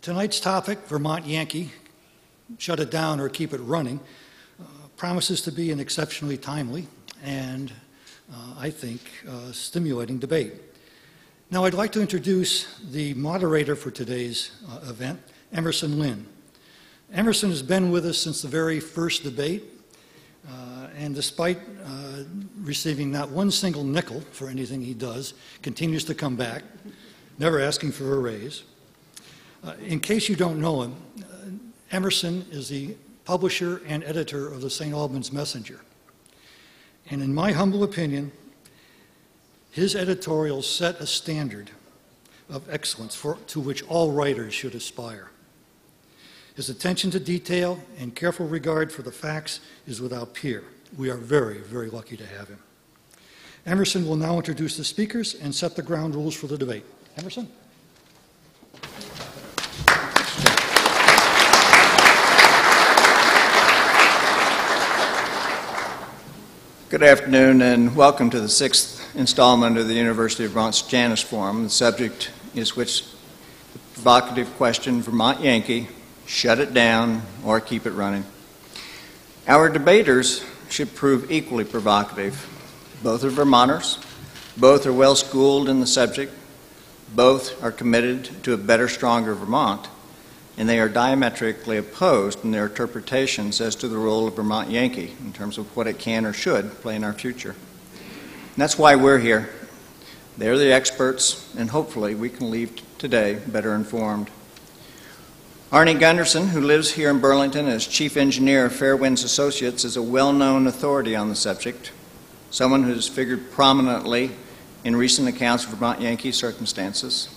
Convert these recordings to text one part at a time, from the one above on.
Tonight's topic, Vermont Yankee, shut it down or keep it running, promises to be an exceptionally timely and, I think, stimulating debate. Now, I'd like to introduce the moderator for today's event, Emerson Lynn. Emerson has been with us since the very first debate, and despite receiving not one single nickel for anything he does, continues to come back, never asking for a raise. In case you don't know him, Emerson is the publisher and editor of the St. Albans Messenger. And in my humble opinion, his editorials set a standard of excellence to which all writers should aspire. His attention to detail and careful regard for the facts is without peer. We are very, very lucky to have him. Emerson will now introduce the speakers and set the ground rules for the debate. Emerson? Good afternoon and welcome to the sixth installment of the University of Vermont's Janus Forum. The subject is which the provocative question, Vermont Yankee, shut it down or keep it running. Our debaters should prove equally provocative. Both are Vermonters, both are well schooled in the subject, both are committed to a better, stronger Vermont, and they are diametrically opposed in their interpretations as to the role of Vermont Yankee in terms of what it can or should play in our future. And that's why we're here. They're the experts, and hopefully we can leave today better informed. Arnie Gundersen, who lives here in Burlington as Chief Engineer of Fairwinds Associates, is a well-known authority on the subject, someone who has figured prominently in recent accounts of Vermont Yankee circumstances.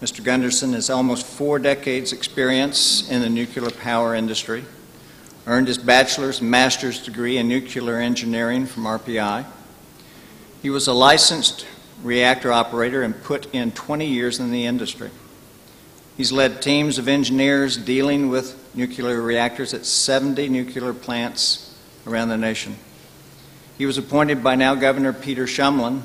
Mr. Gundersen has almost 4 decades' experience in the nuclear power industry, earned his bachelor's and master's degree in nuclear engineering from RPI. He was a licensed reactor operator and put in 20 years in the industry. He's led teams of engineers dealing with nuclear reactors at 70 nuclear plants around the nation. He was appointed by now Governor Peter Shumlin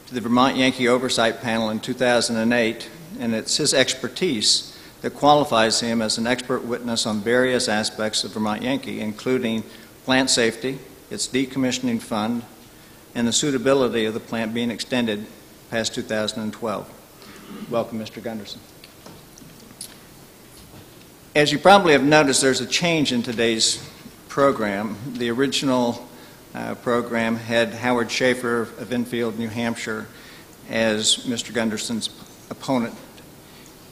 to the Vermont Yankee Oversight Panel in 2008, and it's his expertise that qualifies him as an expert witness on various aspects of Vermont Yankee, including plant safety, its decommissioning fund, and the suitability of the plant being extended past 2012. Welcome, Mr. Gundersen. As you probably have noticed, there's a change in today's program. The original program had Howard Schaefer of Enfield, New Hampshire, as Mr. Gundersen's opponent.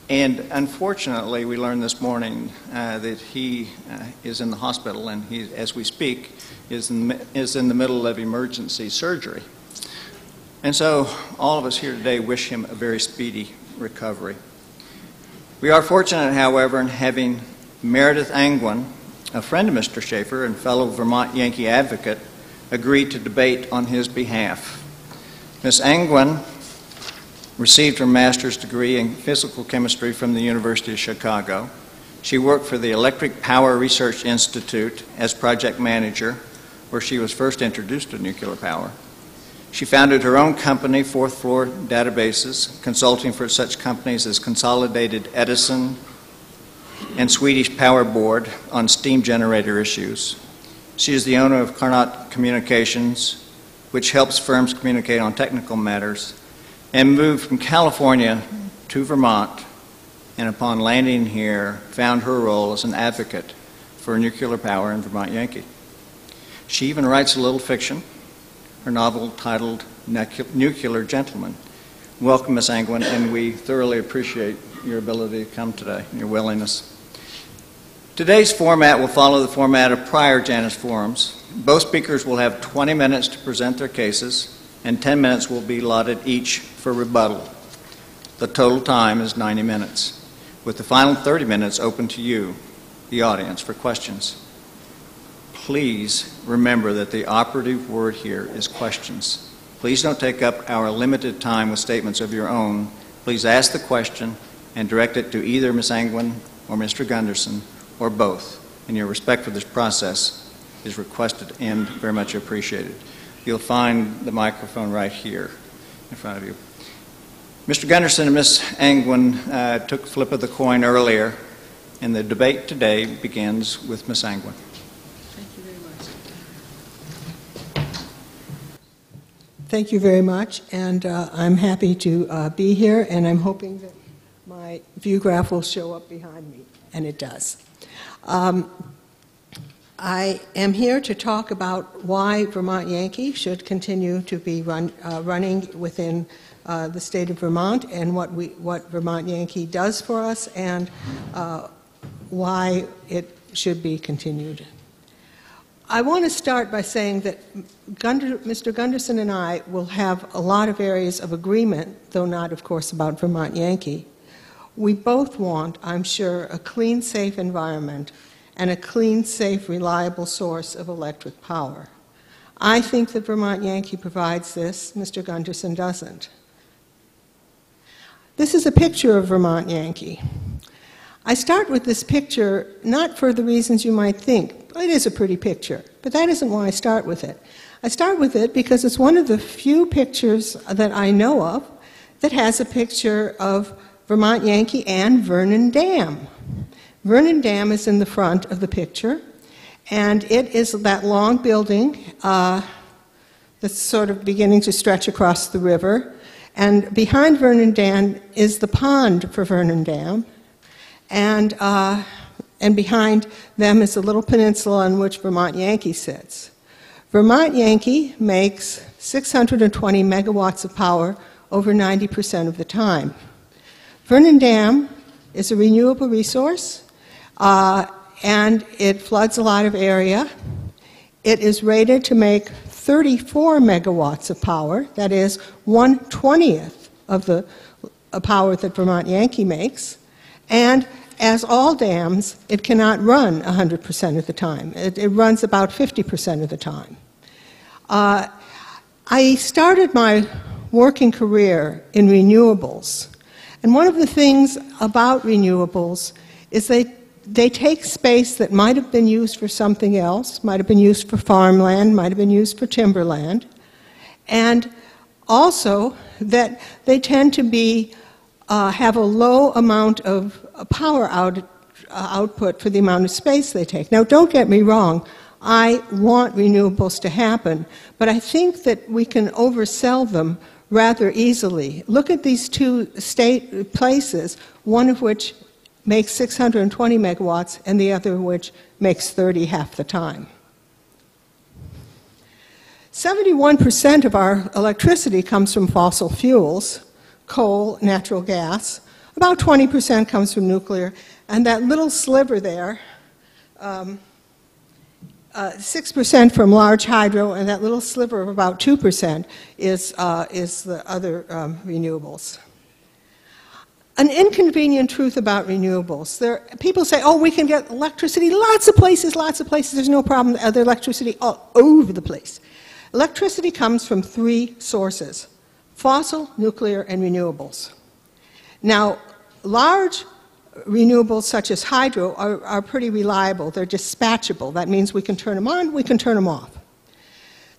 And unfortunately, we learned this morning that he is in the hospital, and he, as we speak, is in the middle of emergency surgery. And so all of us here today wish him a very speedy recovery. We are fortunate, however, in having Meredith Angwin, a friend of Mr. Schaefer and fellow Vermont Yankee advocate, agree to debate on his behalf. Ms. Angwin received her master's degree in physical chemistry from the University of Chicago. She worked for the Electric Power Research Institute as project manager, where she was first introduced to nuclear power. She founded her own company, Fourth Floor Databases, consulting for such companies as Consolidated Edison and Swedish Power Board on steam generator issues. She is the owner of Carnot Communications, which helps firms communicate on technical matters, and moved from California to Vermont, and upon landing here, found her role as an advocate for nuclear power in Vermont Yankee. She even writes a little fiction, her novel titled Nuclear Gentleman. Welcome, Ms. Angwin, and we thoroughly appreciate your ability to come today, and your willingness. Today's format will follow the format of prior Janus forums. Both speakers will have 20 minutes to present their cases, and 10 minutes will be allotted each for rebuttal. The total time is 90 minutes, with the final 30 minutes open to you, the audience, for questions. Please remember that the operative word here is questions. Please don't take up our limited time with statements of your own. Please ask the question and direct it to either Ms. Angwin or Mr. Gundersen, or both, and your respect for this process is requested and very much appreciated. You'll find the microphone right here in front of you. Mr. Gundersen and Ms. Angwin took flip of the coin earlier, And the debate today begins with Ms. Angwin. Thank you very much. Thank you very much, and I'm happy to be here, and I'm hoping that my view graph will show up behind me, and it does. I am here to talk about why Vermont Yankee should continue to be running within the state of Vermont, and what Vermont Yankee does for us, and why it should be continued. I want to start by saying that Mr. Gundersen and I will have a lot of areas of agreement, though not, of course, about Vermont Yankee. We both want, I'm sure, a clean, safe environment and a clean, safe, reliable source of electric power. I think that Vermont Yankee provides this. Mr. Gundersen doesn't. This is a picture of Vermont Yankee. I start with this picture not for the reasons you might think. It is a pretty picture, but that isn't why I start with it. I start with it because it's one of the few pictures that I know of that has a picture of Vermont Yankee and Vernon Dam. Vernon Dam is in the front of the picture, and it is that long building that's sort of beginning to stretch across the river. And behind Vernon Dam is the pond for Vernon Dam, and behind them is a little peninsula on which Vermont Yankee sits. Vermont Yankee makes 620 megawatts of power over 90% of the time. Vernon Dam is a renewable resource, and it floods a lot of area. It is rated to make 34 megawatts of power, that is 1/20th of the power that Vermont Yankee makes, and as all dams, it cannot run 100% of the time. It runs about 50% of the time. I started my working career in renewables, and one of the things about renewables is they take space that might have been used for something else, might have been used for farmland, might have been used for timberland, and also that they tend to be have a low amount of power output for the amount of space they take. Now, don't get me wrong, I want renewables to happen, but I think that we can oversell them rather easily. Look at these two state places, one of which makes 620 megawatts and the other which makes 30 half the time. 71% of our electricity comes from fossil fuels, coal, natural gas. About 20% comes from nuclear, and that little sliver there, 6% from large hydro, and that little sliver of about 2% is the other renewables. An inconvenient truth about renewables. People say, oh, we can get electricity lots of places, there's no problem, there's electricity all over the place. Electricity comes from three sources: fossil, nuclear, and renewables. Now, large renewables such as hydro are pretty reliable. They're dispatchable. That means we can turn them on, we can turn them off.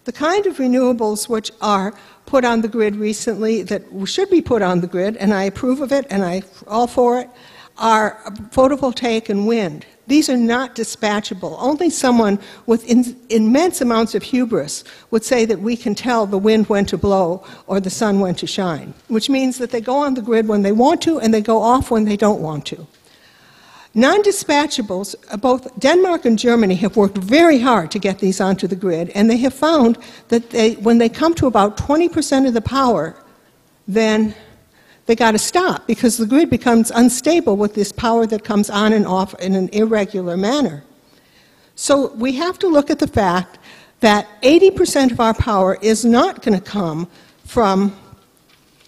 The kind of renewables which are put on the grid recently that should be put on the grid, and I approve of it and I'm all for it, are photovoltaic and wind. These are not dispatchable. Only someone with immense amounts of hubris would say that we can tell the wind when to blow or the sun when to shine, which means that they go on the grid when they want to and they go off when they don't want to. Non-dispatchables, both Denmark and Germany have worked very hard to get these onto the grid, and they have found that when they come to about 20% of the power, then they got to stop because the grid becomes unstable with this power that comes on and off in an irregular manner. So we have to look at the fact that 80% of our power is not going to come from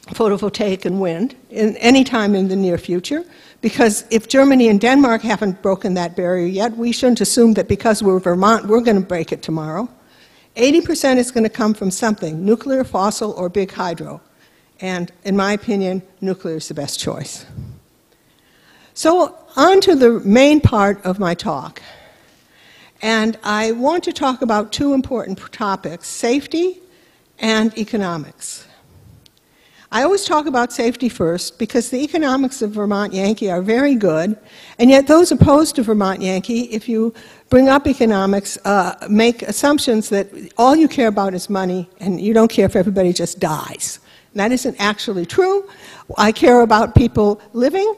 photovoltaic and wind in any time in the near future, because if Germany and Denmark haven't broken that barrier yet, we shouldn't assume that because we're Vermont, we're going to break it tomorrow. 80% is going to come from something, nuclear, fossil, or big hydro. And in my opinion, nuclear is the best choice. So on to the main part of my talk. And I want to talk about two important topics: safety and economics. I always talk about safety first because the economics of Vermont Yankee are very good, and yet those opposed to Vermont Yankee, if you bring up economics, make assumptions that all you care about is money and you don't care if everybody just dies. And that isn't actually true. I care about people living,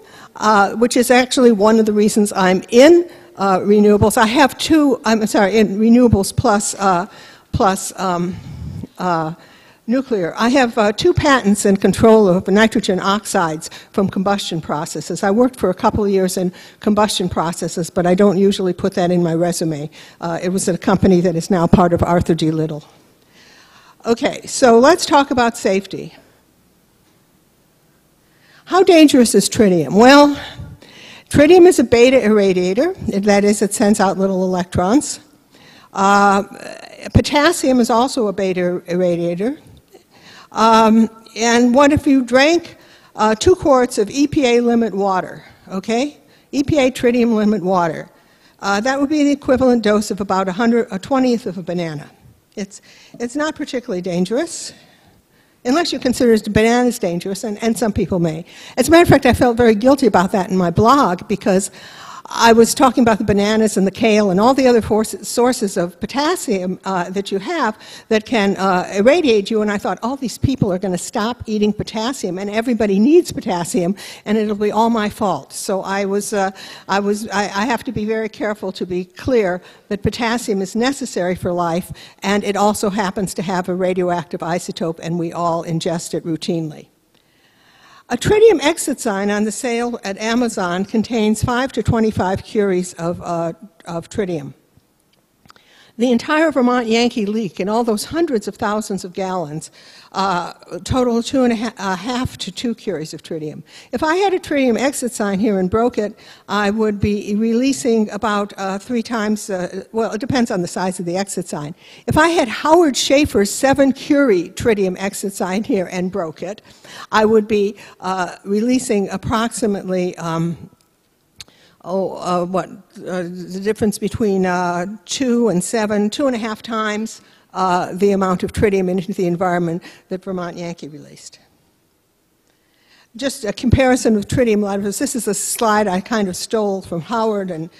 which is actually one of the reasons I'm in renewables. I have in renewables plus nuclear. I have 2 patents in control of nitrogen oxides from combustion processes. I worked for a couple of years in combustion processes, but I don't usually put that in my resume. It was at a company that is now part of Arthur D. Little. Okay, so let's talk about safety. How dangerous is tritium? Well, tritium is a beta irradiator. That is, it sends out little electrons. Potassium is also a beta irradiator. And what if you drank 2 quarts of EPA limit water, okay? EPA tritium limit water. That would be the equivalent dose of about a 20th of a banana. It's not particularly dangerous, unless you consider bananas dangerous, and some people may. As a matter of fact, I felt very guilty about that in my blog because I was talking about the bananas and the kale and all the other sources of potassium that you have that can irradiate you, and I thought all these people are going to stop eating potassium, and everybody needs potassium, and it'll be all my fault. So I have to be very careful to be clear that potassium is necessary for life, and it also happens to have a radioactive isotope, and we all ingest it routinely. A tritium exit sign on the sale at Amazon contains 5 to 25 curies of tritium. The entire Vermont Yankee leak and all those hundreds of thousands of gallons total 2.5 to 2 curies of tritium. If I had a tritium exit sign here and broke it, I would be releasing about 3 times, well, it depends on the size of the exit sign. If I had Howard Schaefer's 7 curie tritium exit sign here and broke it, I would be releasing approximately the difference between 2 and 7, 2.5 times the amount of tritium into the environment that Vermont Yankee released. Just a comparison of tritium levels. This is a slide I kind of stole from Howard and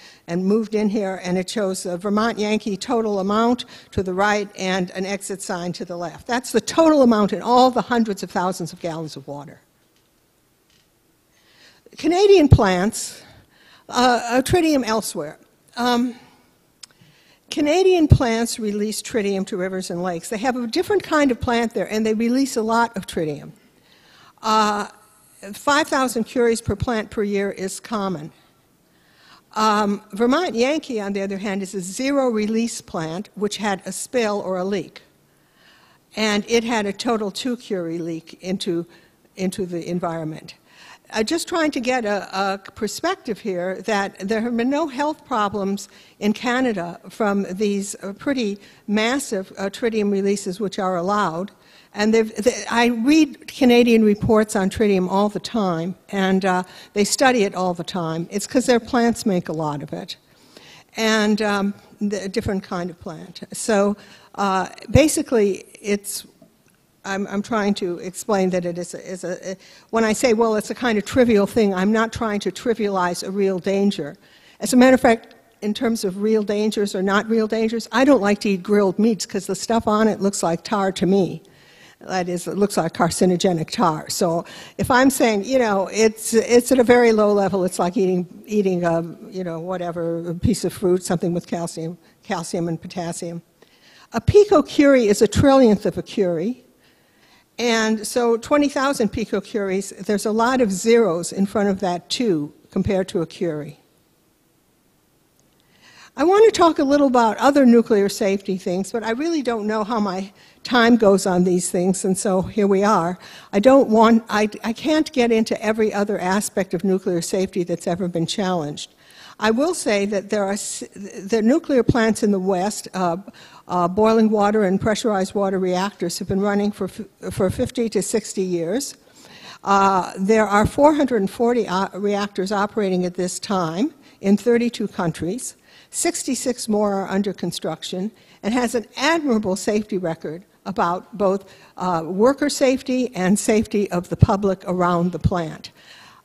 moved in here, and it shows a Vermont Yankee total amount to the right and an exit sign to the left. That's the total amount in all the hundreds of thousands of gallons of water. Canadian plants tritium elsewhere. Canadian plants release tritium to rivers and lakes. They have a different kind of plant there, and they release a lot of tritium. 5,000 curies per plant per year is common. Vermont Yankee, on the other hand, is a zero-release plant, which had a spill or a leak. And it had a total 2 curie leak into the environment. Just trying to get a perspective here that there have been no health problems in Canada from these pretty massive tritium releases which are allowed. And I read Canadian reports on tritium all the time, and they study it all the time. It's because their plants make a lot of it, and a different kind of plant. So basically, I'm trying to explain that it is when I say, well, it's a kind of trivial thing, I'm not trying to trivialize a real danger. As a matter of fact, in terms of real dangers or not real dangers, I don't like to eat grilled meats because the stuff on it looks like tar to me. That is, it looks like carcinogenic tar. So if I'm saying, you know, it's at a very low level, it's like eating you know, whatever, a piece of fruit, something with calcium and potassium. A picocurie is a trillionth of a curie. And so 20,000 picocuries, there's a lot of zeros in front of that 2 compared to a curie. I want to talk a little about other nuclear safety things, but I really don't know how my time goes on these things, and so here we are. I can't get into every other aspect of nuclear safety that's ever been challenged. I will say that the nuclear plants in the West, boiling water and pressurized water reactors, have been running for 50 to 60 years. There are 440 reactors operating at this time in 32 countries. 66 more are under construction, and has an admirable safety record about both worker safety and safety of the public around the plant.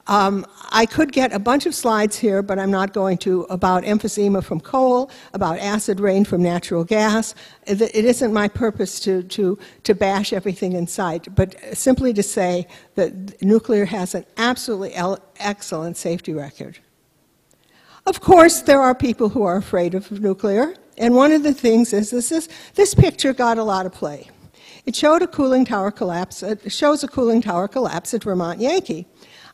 I could get a bunch of slides here, but I'm not going to, about emphysema from coal, about acid rain from natural gas. It isn't my purpose to bash everything in sight, but simply to say that nuclear has an absolutely excellent safety record. Of course, there are people who are afraid of nuclear, and one of the things is this picture got a lot of play. It showed a cooling tower collapse. It shows a cooling tower collapse at Vermont Yankee.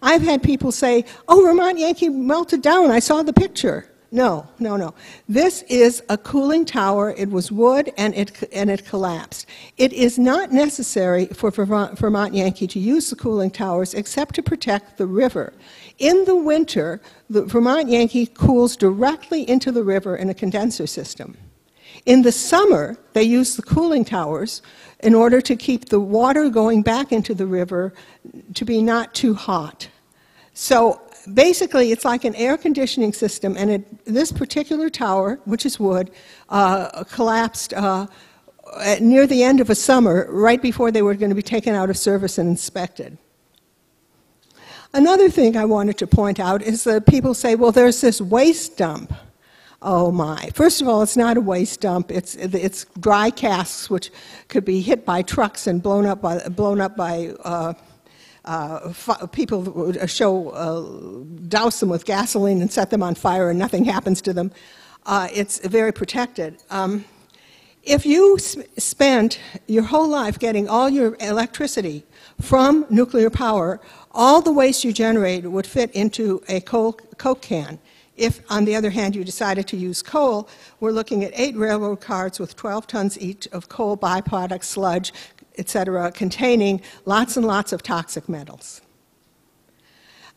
I've had people say, oh, Vermont Yankee melted down, I saw the picture. No, no, no. This is a cooling tower. It was wood, and it collapsed. It is not necessary for Vermont Yankee to use the cooling towers except to protect the river. In the winter, the Vermont Yankee cools directly into the river in a condenser system. In the summer, they use the cooling towers in order to keep the water going back into the river to be not too hot. So basically, it's like an air conditioning system, and this particular tower, which is wood, collapsed near the end of a summer, right before they were going to be taken out of service and inspected. Another thing I wanted to point out is that people say, well, there's this waste dump. Oh my. First of all, it's not a waste dump. It's dry casks which could be hit by trucks and blown up by people who would douse them with gasoline and set them on fire and nothing happens to them. It's very protected. If you spent your whole life getting all your electricity from nuclear power, all the waste you generate would fit into a Coke can. If, on the other hand, you decided to use coal, we're looking at 8 railroad cars with 12 tons each of coal byproduct sludge, etc., containing lots and lots of toxic metals.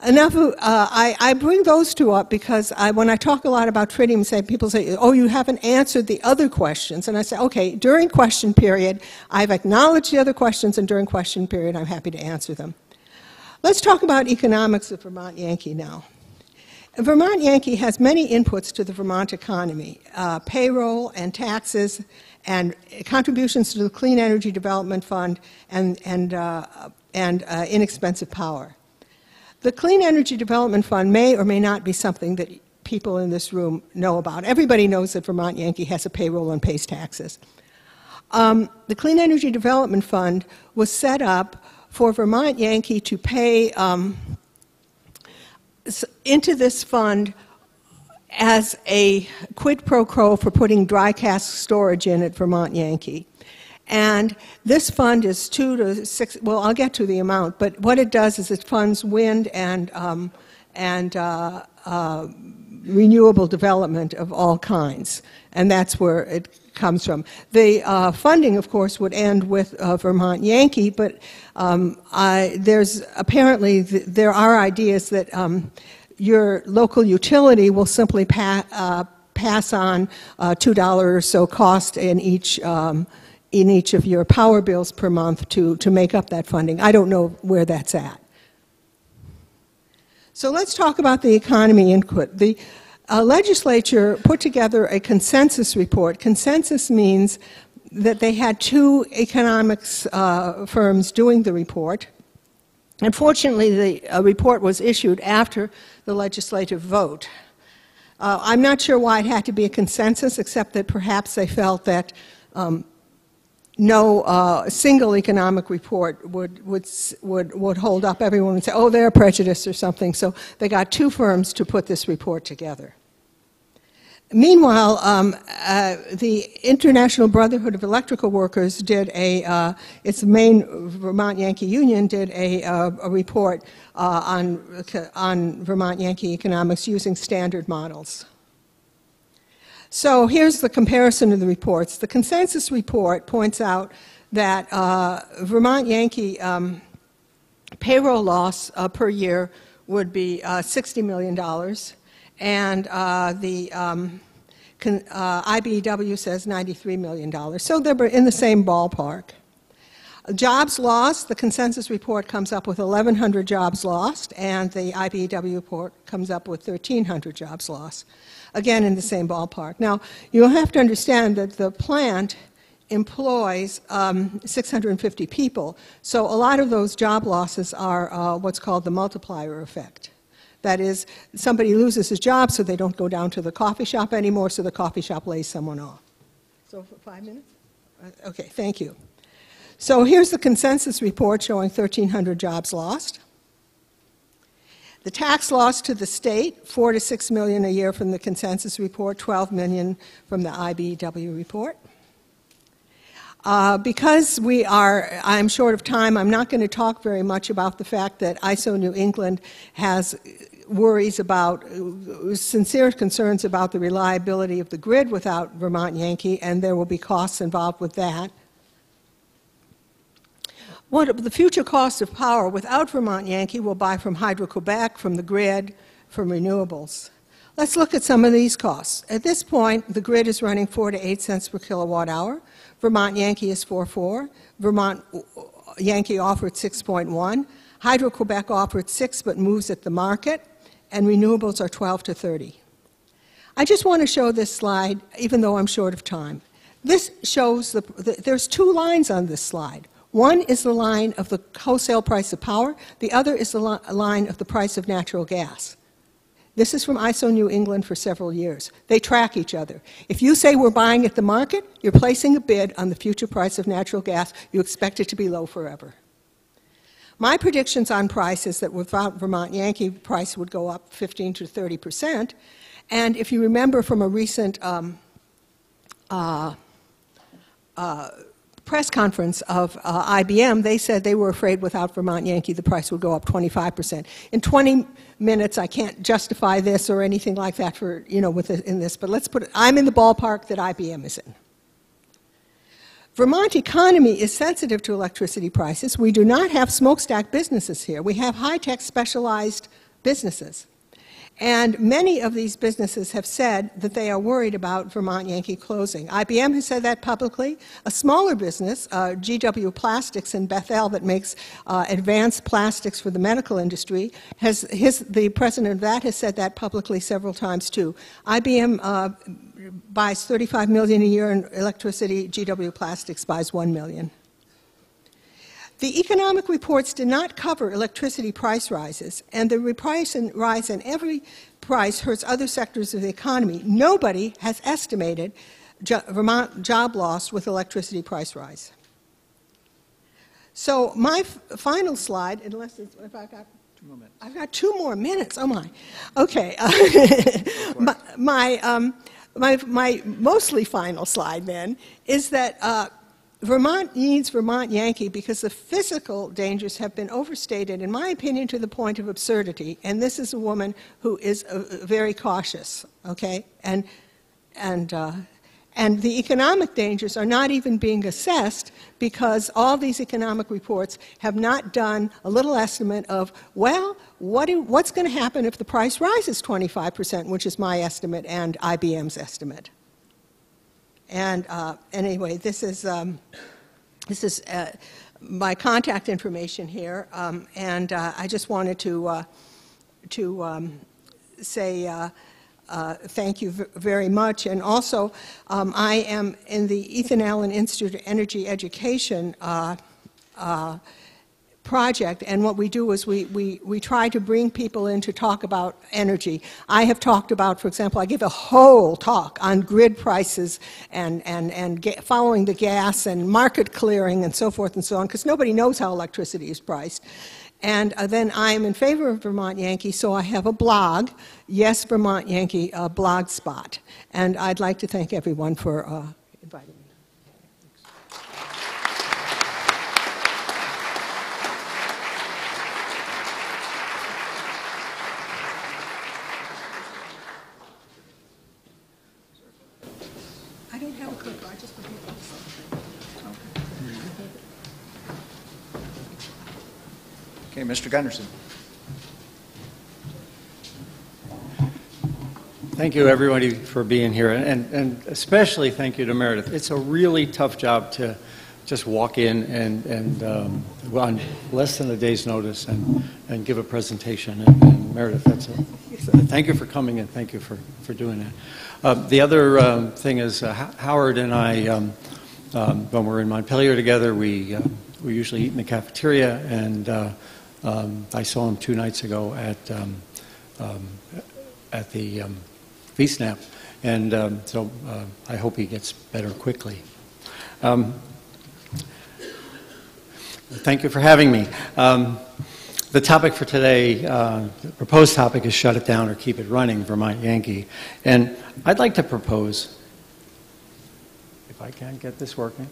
I bring those two up because when I talk a lot about tritium, people say, oh, you haven't answered the other questions. And I say, okay, during question period, I've acknowledged the other questions, and during question period, I'm happy to answer them. Let's talk about economics of Vermont Yankee now. Vermont Yankee has many inputs to the Vermont economy, payroll and taxes and contributions to the Clean Energy Development Fund and inexpensive power. The Clean Energy Development Fund may or may not be something that people in this room know about. Everybody knows that Vermont Yankee has a payroll and pays taxes. The Clean Energy Development Fund was set up for Vermont Yankee to pay into this fund as a quid pro quo for putting dry cask storage in at Vermont Yankee. And this fund is 2 to 6, well, I'll get to the amount, but what it does is it funds wind and renewable development of all kinds, and that's where it comes from. The funding, of course, would end with Vermont Yankee, but there are ideas that your local utility will simply pass on $2 or so cost in each of your power bills per month to make up that funding. I don't know where that's at. So let's talk about the economy input. The legislature put together a consensus report. Consensus means that they had 2 economics firms doing the report. Unfortunately, the report was issued after the legislative vote. I'm not sure why it had to be a consensus, except that perhaps they felt that no single economic report would hold up. Everyone would say, oh, they're prejudiced or something. So they got 2 firms to put this report together. Meanwhile, the International Brotherhood of Electrical Workers did its main Vermont Yankee Union did a report on Vermont Yankee economics using standard models. So here's the comparison of the reports. The consensus report points out that Vermont Yankee payroll loss per year would be $60 million, and the IBEW says $93 million. So they're in the same ballpark. Jobs lost, the consensus report comes up with 1,100 jobs lost, and the IBEW report comes up with 1,300 jobs lost. Again, in the same ballpark. Now, you'll have to understand that the plant employs 650 people. So a lot of those job losses are what's called the multiplier effect. That is, somebody loses his job, so they don't go down to the coffee shop anymore, so the coffee shop lays someone off. So for 5 minutes? Okay, thank you. So here's the consensus report showing 1,300 jobs lost. The tax loss to the state, $4 to $6 million a year from the consensus report, $12 million from the IBEW report. Because I'm short of time, I'm not going to talk very much about the fact that ISO New England has worries about, sincere concerns about the reliability of the grid without Vermont Yankee, and there will be costs involved with that. What the future cost of power without Vermont Yankee will buy from Hydro-Quebec, from the grid, from renewables. Let's look at some of these costs. At this point, the grid is running 4 to 8 cents per kilowatt hour. Vermont Yankee is 4.4. Vermont Yankee offered 6.1. Hydro-Quebec offered 6 but moves at the market. And renewables are 12 to 30. I just want to show this slide, even though I'm short of time. This shows, there's 2 lines on this slide. One is the line of the wholesale price of power. The other is the line of the price of natural gas. This is from ISO New England for several years. They track each other. If you say we're buying at the market, you're placing a bid on the future price of natural gas. You expect it to be low forever. My predictions on price is that without Vermont Yankee, price would go up 15 to 30%. And if you remember from a recent press conference of IBM, they said they were afraid without Vermont Yankee the price would go up 25%. In 20 minutes, I can't justify this or anything like that for, in this, but let's put it, I'm in the ballpark that IBM is in. Vermont economy is sensitive to electricity prices. We do not have smokestack businesses here. We have high-tech specialized businesses. And many of these businesses have said that they are worried about Vermont Yankee closing. IBM has said that publicly. A smaller business, GW Plastics in Bethel, that makes advanced plastics for the medical industry, the president of that has said that publicly several times too. IBM buys $35 million a year in electricity. GW Plastics buys $1 million. The economic reports did not cover electricity price rises, and the rise in every price hurts other sectors of the economy. Nobody has estimated Vermont job loss with electricity price rise. So my final slide, unless it's, if I got 2 more minutes. I've got 2 more minutes. Oh my. Okay. My mostly final slide then is that Vermont needs Vermont Yankee because the physical dangers have been overstated, in my opinion, to the point of absurdity. And this is a woman who is very cautious, okay? And the economic dangers are not even being assessed because all these economic reports have not done a little estimate of, well, what's going to happen if the price rises 25%, which is my estimate and IBM's estimate. And anyway, this is my contact information here, and I just wanted to say thank you very much. And also, I am in the Ethan Allen Institute of Energy Education project, and what we do is we try to bring people in to talk about energy. I have talked about, for example, I give a whole talk on grid prices and following the gas and market clearing and so forth and so on, because nobody knows how electricity is priced. And then I am in favor of Vermont Yankee, so I have a blog, Yes Vermont Yankee blog spot. And I'd like to thank everyone for inviting me. I don't have a clicker, I just put it on something. Okay, Mr. Gundersen. Thank you, everybody, for being here, and especially thank you to Meredith. It's a really tough job to just walk in and on less than a day's notice and give a presentation. And Meredith, thank you for coming and thank you for doing that. The other thing is Howard and I when we're in Montpelier together, we usually eat in the cafeteria, and I saw him 2 nights ago at the feast nap, and so I hope he gets better quickly. Thank you for having me. The topic for today, the proposed topic, is shut it down or keep it running, Vermont Yankee. And I'd like to propose, if I can get this working.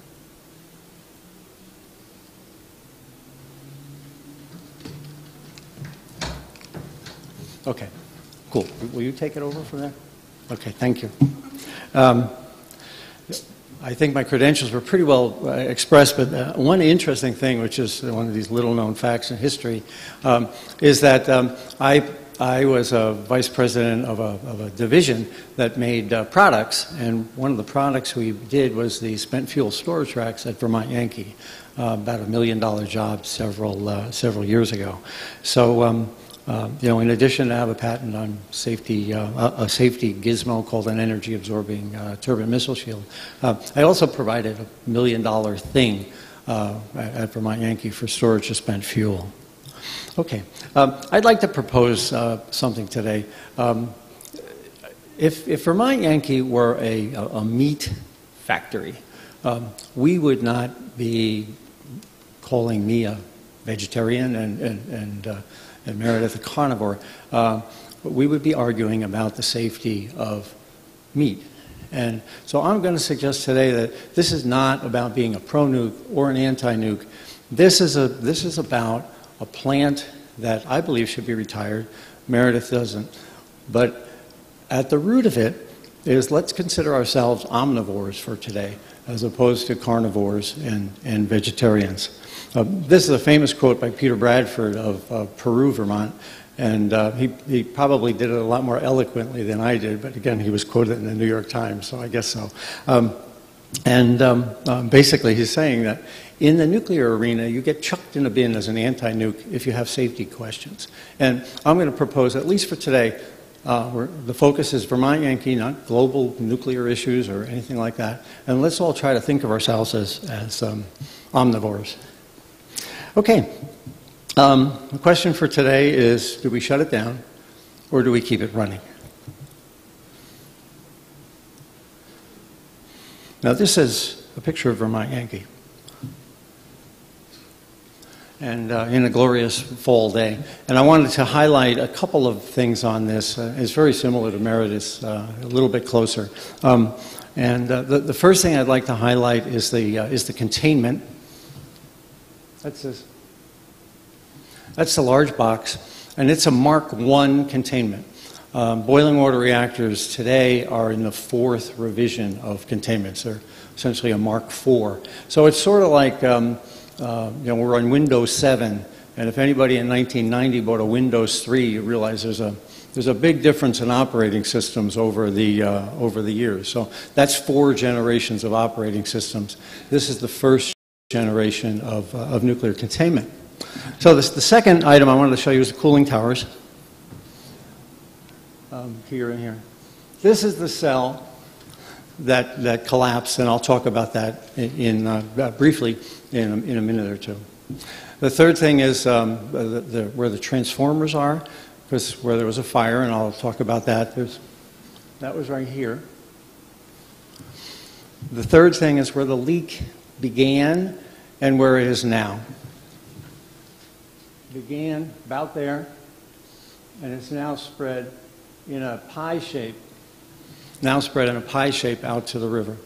Okay, cool. Will you take it over from there? Okay, thank you. I think my credentials were pretty well expressed, but one interesting thing, which is one of these little-known facts in history, is that I was a vice president of a division that made products, and one of the products we did was the spent fuel storage racks at Vermont Yankee, about $1 million job several years ago. So. In addition to have a patent on safety, a safety gizmo called an energy-absorbing turbine missile shield, I also provided $1 million thing at Vermont Yankee for storage of spent fuel. Okay, I'd like to propose something today. If Vermont Yankee were a meat factory, we would not be calling me a vegetarian and Meredith a carnivore. We would be arguing about the safety of meat. And so I'm going to suggest today that this is not about being a pro-nuke or an anti-nuke. This is about a plant that I believe should be retired. Meredith doesn't. But at the root of it is, let's consider ourselves omnivores for today, as opposed to carnivores and vegetarians. This is a famous quote by Peter Bradford of Peru, Vermont, and he probably did it a lot more eloquently than I did, but again, he was quoted in the New York Times, so I guess so. Basically, he's saying that in the nuclear arena, you get chucked in a bin as an anti-nuke if you have safety questions. And I'm going to propose, at least for today, the focus is Vermont Yankee, not global nuclear issues or anything like that, and let's all try to think of ourselves as omnivores. Okay, the question for today is, do we shut it down or do we keep it running? Now this is a picture of Vermont Yankee. And in a glorious fall day. And I wanted to highlight a couple of things on this. It's very similar to Meredith's, a little bit closer. The first thing I'd like to highlight is the containment. That's the large box, and it's a Mark I containment. Boiling water reactors today are in the 4th revision of containments. They're essentially a Mark IV. So it's sort of like, we're on Windows 7, and if anybody in 1990 bought a Windows 3, you realize there's a big difference in operating systems over the years. So that's 4 generations of operating systems. This is the first generation of nuclear containment. So the second item I wanted to show you is the cooling towers. Here and here. This is the cell that collapsed, and I'll talk about that briefly in a minute or two. The third thing is where the transformers are, because where there was a fire, and I'll talk about that. That was right here. The third thing is where the leak began and where it is now. Began about there, and it's now spread in a pie shape. Now spread in a pie shape out to the river.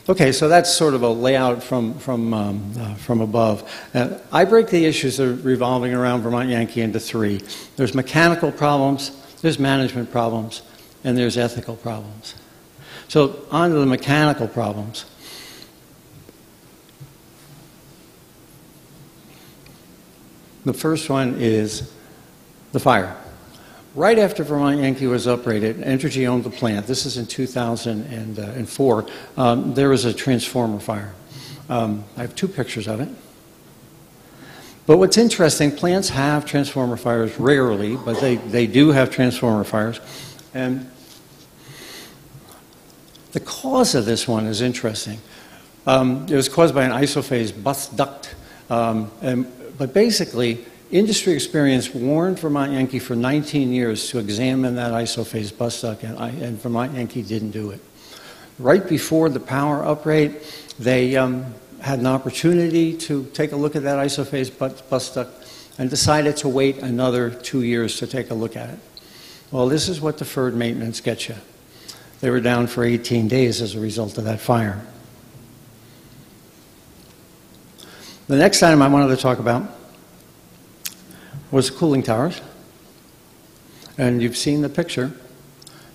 Okay, so that's sort of a layout from above. I break the issues that are revolving around Vermont Yankee into 3. There's mechanical problems, there's management problems, and there's ethical problems. So on to the mechanical problems. The first one is the fire. Right after Vermont Yankee was uprated, Entergy owned the plant. This is in 2004. There was a transformer fire. I have 2 pictures of it. But what's interesting, plants have transformer fires rarely, but they do have transformer fires. And the cause of this one is interesting. It was caused by an isophase bust duct. But basically, industry experience warned Vermont Yankee for 19 years to examine that isophase bust duct, and Vermont Yankee didn't do it. Right before the power uprate, they had an opportunity to take a look at that isophase bust duct and decided to wait another 2 years to take a look at it. Well, this is what deferred maintenance gets you. They were down for 18 days as a result of that fire. The next item I wanted to talk about was cooling towers. And you've seen the picture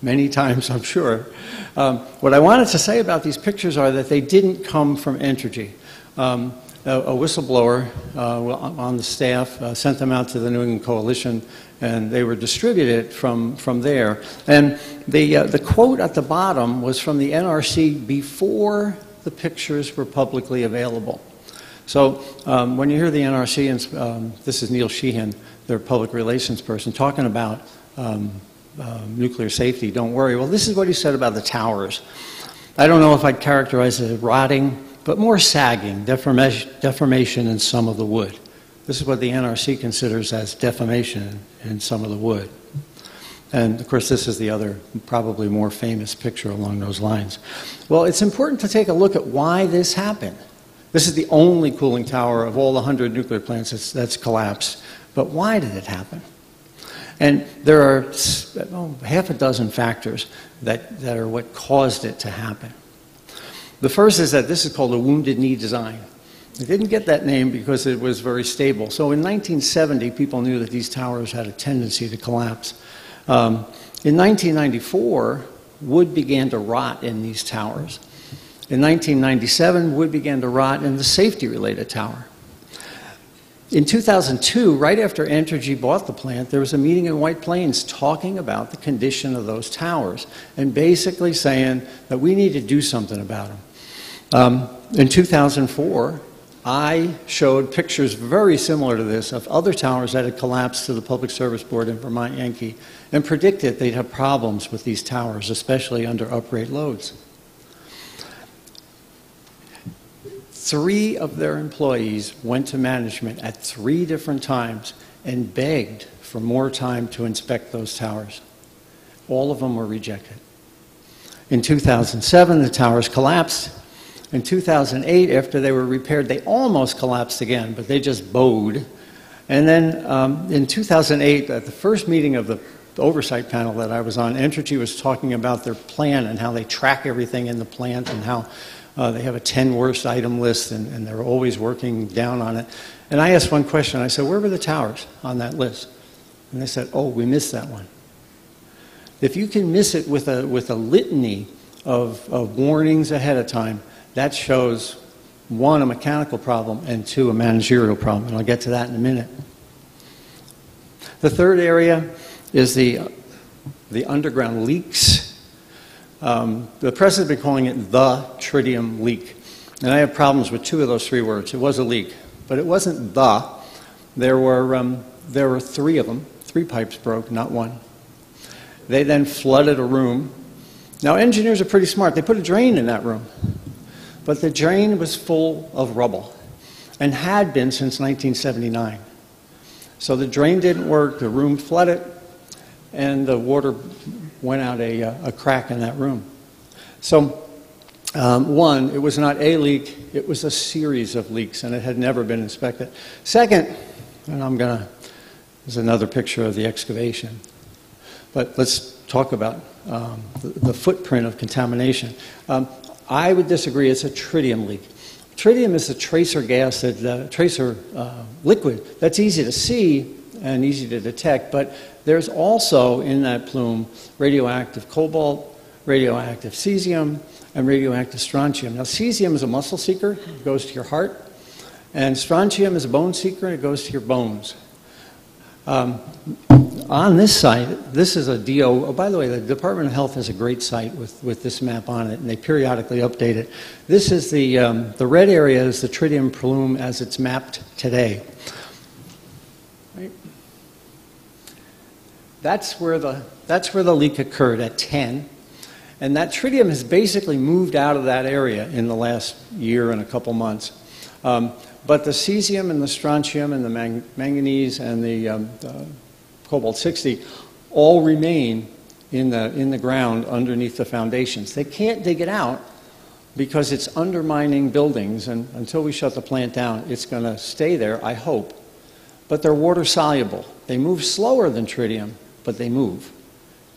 many times, I'm sure. What I wanted to say about these pictures are that they didn't come from Entergy. A whistleblower on the staff sent them out to the New England Coalition, and they were distributed from there. And the quote at the bottom was from the NRC before the pictures were publicly available. So when you hear the NRC, and this is Neil Sheehan, their public relations person, talking about nuclear safety, don't worry. Well, this is what he said about the towers. I don't know if I'd characterize it as rotting, but more sagging, deformation in some of the wood. This is what the NRC considers as deformation in some of the wood. And of course, this is the other, probably more famous picture along those lines. Well, it's important to take a look at why this happened. This is the only cooling tower of all the 100 nuclear plants that's collapsed. But why did it happen? And there are half a dozen factors that are what caused it to happen. The first is that this is called a wounded knee design. It didn't get that name because it was very stable. So in 1970, people knew that these towers had a tendency to collapse. In 1994, wood began to rot in these towers. In 1997, wood began to rot in the safety-related tower. In 2002, right after Entergy bought the plant, there was a meeting in White Plains talking about the condition of those towers and basically saying that we need to do something about them. In 2004, I showed pictures very similar to this of other towers that had collapsed to the Public Service Board in Vermont Yankee and predicted they'd have problems with these towers, especially under uprate loads. 3 of their employees went to management at 3 different times and begged for more time to inspect those towers. All of them were rejected. In 2007, the towers collapsed. In 2008, after they were repaired, they almost collapsed again, but they just bowed. And then in 2008, at the first meeting of the oversight panel that I was on, Entergy was talking about their plan and how they track everything in the plant and how they have a 10 worst item list and they're always working down on it. And I asked one question. I said, where were the towers on that list? And they said, oh, we missed that one. If you can miss it with a litany of warnings ahead of time, that shows, 1, a mechanical problem, and 2, a managerial problem. And I'll get to that in a minute. The third area is the underground leaks. The press has been calling it the tritium leak. And I have problems with 2 of those 3 words. It was a leak, but it wasn't the. There were 3 of them. 3 pipes broke, not 1. They then flooded a room. Now, engineers are pretty smart. They put a drain in that room. But the drain was full of rubble and had been since 1979. So the drain didn't work, the room flooded, and the water went out a crack in that room. So 1, it was not a leak, it was a series of leaks, and it had never been inspected. Second, and there's another picture of the excavation. But let's talk about the footprint of contamination. I would disagree, it's a tritium leak. Tritium is a tracer gas, tracer liquid that's easy to see and easy to detect, but there's also in that plume radioactive cobalt, radioactive cesium, and radioactive strontium. Now, cesium is a muscle seeker, it goes to your heart, and strontium is a bone seeker, and it goes to your bones. On this site, this is a DO. Oh, by the way, the Department of Health has a great site with this map on it, and they periodically update it. This is the red area is the tritium plume as it's mapped today. Right? That's where the leak occurred at 10, And that tritium has basically moved out of that area in the last year and a couple months. But the cesium and the strontium and the manganese and the cobalt-60 all remain in the ground underneath the foundations. They can't dig it out because it's undermining buildings, and until we shut the plant down, it's going to stay there, I hope. But they're water soluble. They move slower than tritium, but they move.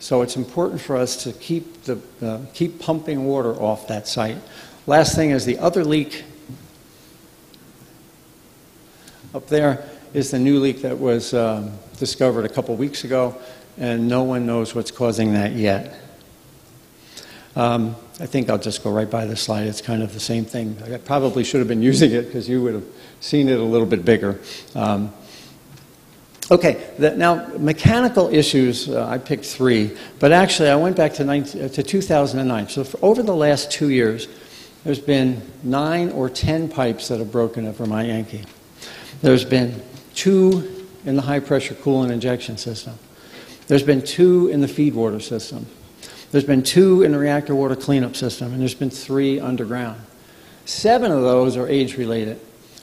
So it's important for us to keep pumping water off that site. Last thing is the other leak up there is the new leak that was discovered a couple weeks ago, and no one knows what's causing that yet. I think I'll just go right by the slide. It's kind of the same thing. I probably should have been using it because you would have seen it a little bit bigger. Okay, now mechanical issues, I picked 3, but actually I went back to 2009. So over the last 2 years, there's been 9 or 10 pipes that have broken at Vermont Yankee. There's been 2 in the high-pressure coolant injection system. There's been 2 in the feed water system. There's been 2 in the reactor water cleanup system, and there's been 3 underground. 7 of those are age-related.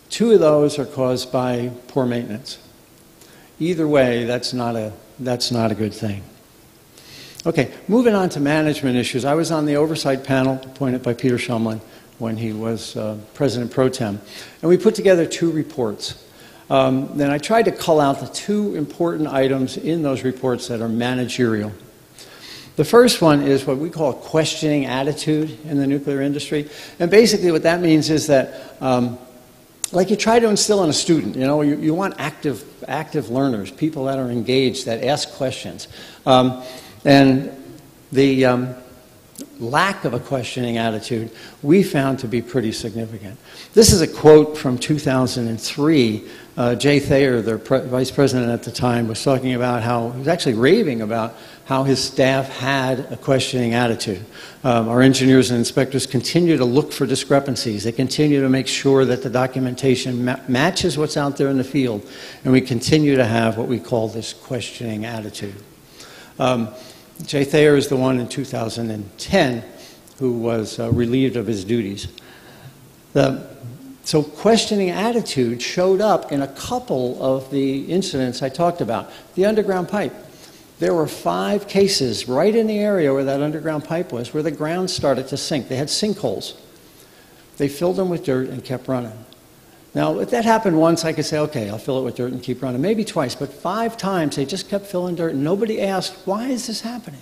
2 of those are caused by poor maintenance. Either way, that's not a good thing. Okay, moving on to management issues. I was on the oversight panel appointed by Peter Shumlin when he was President Pro Tem, and we put together 2 reports. Then I tried to cull out the 2 important items in those reports that are managerial. The first one is what we call a questioning attitude in the nuclear industry. And basically what that means is that, like you try to instill in a student, you want active learners, people that are engaged, that ask questions. And the lack of a questioning attitude we found to be pretty significant. This is a quote from 2003. Jay Thayer, the vice president at the time, was talking about how, he was actually raving about how his staff had a questioning attitude. Our engineers and inspectors continue to look for discrepancies. They continue to make sure that the documentation matches what's out there in the field. And we continue to have what we call this questioning attitude. Jay Thayer is the one in 2010 who was relieved of his duties. So questioning attitude showed up in a couple of the incidents I talked about. The underground pipe. There were 5 cases right in the area where that underground pipe was where the ground started to sink. They had sinkholes. They filled them with dirt and kept running. Now, if that happened once, I could say, okay, I'll fill it with dirt and keep running. Maybe twice, but 5 times they just kept filling dirt and nobody asked, why is this happening?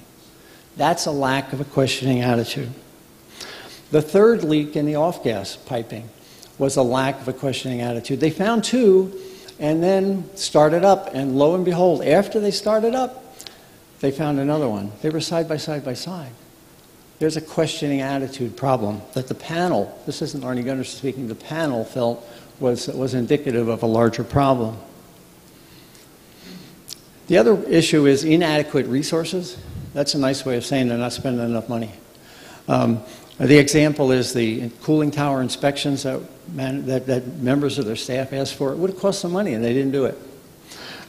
That's a lack of a questioning attitude. The third leak in the off-gas piping was a lack of a questioning attitude. They found 2 and then started up, and lo and behold, after they started up, they found another one. They were side by side by side. There's a questioning attitude problem that the panel, this isn't Arnie Gundersen speaking, the panel felt was indicative of a larger problem. The other issue is inadequate resources. That's a nice way of saying they're not spending enough money. The example is the cooling tower inspections that members of their staff asked for. It would have cost some money and they didn't do it.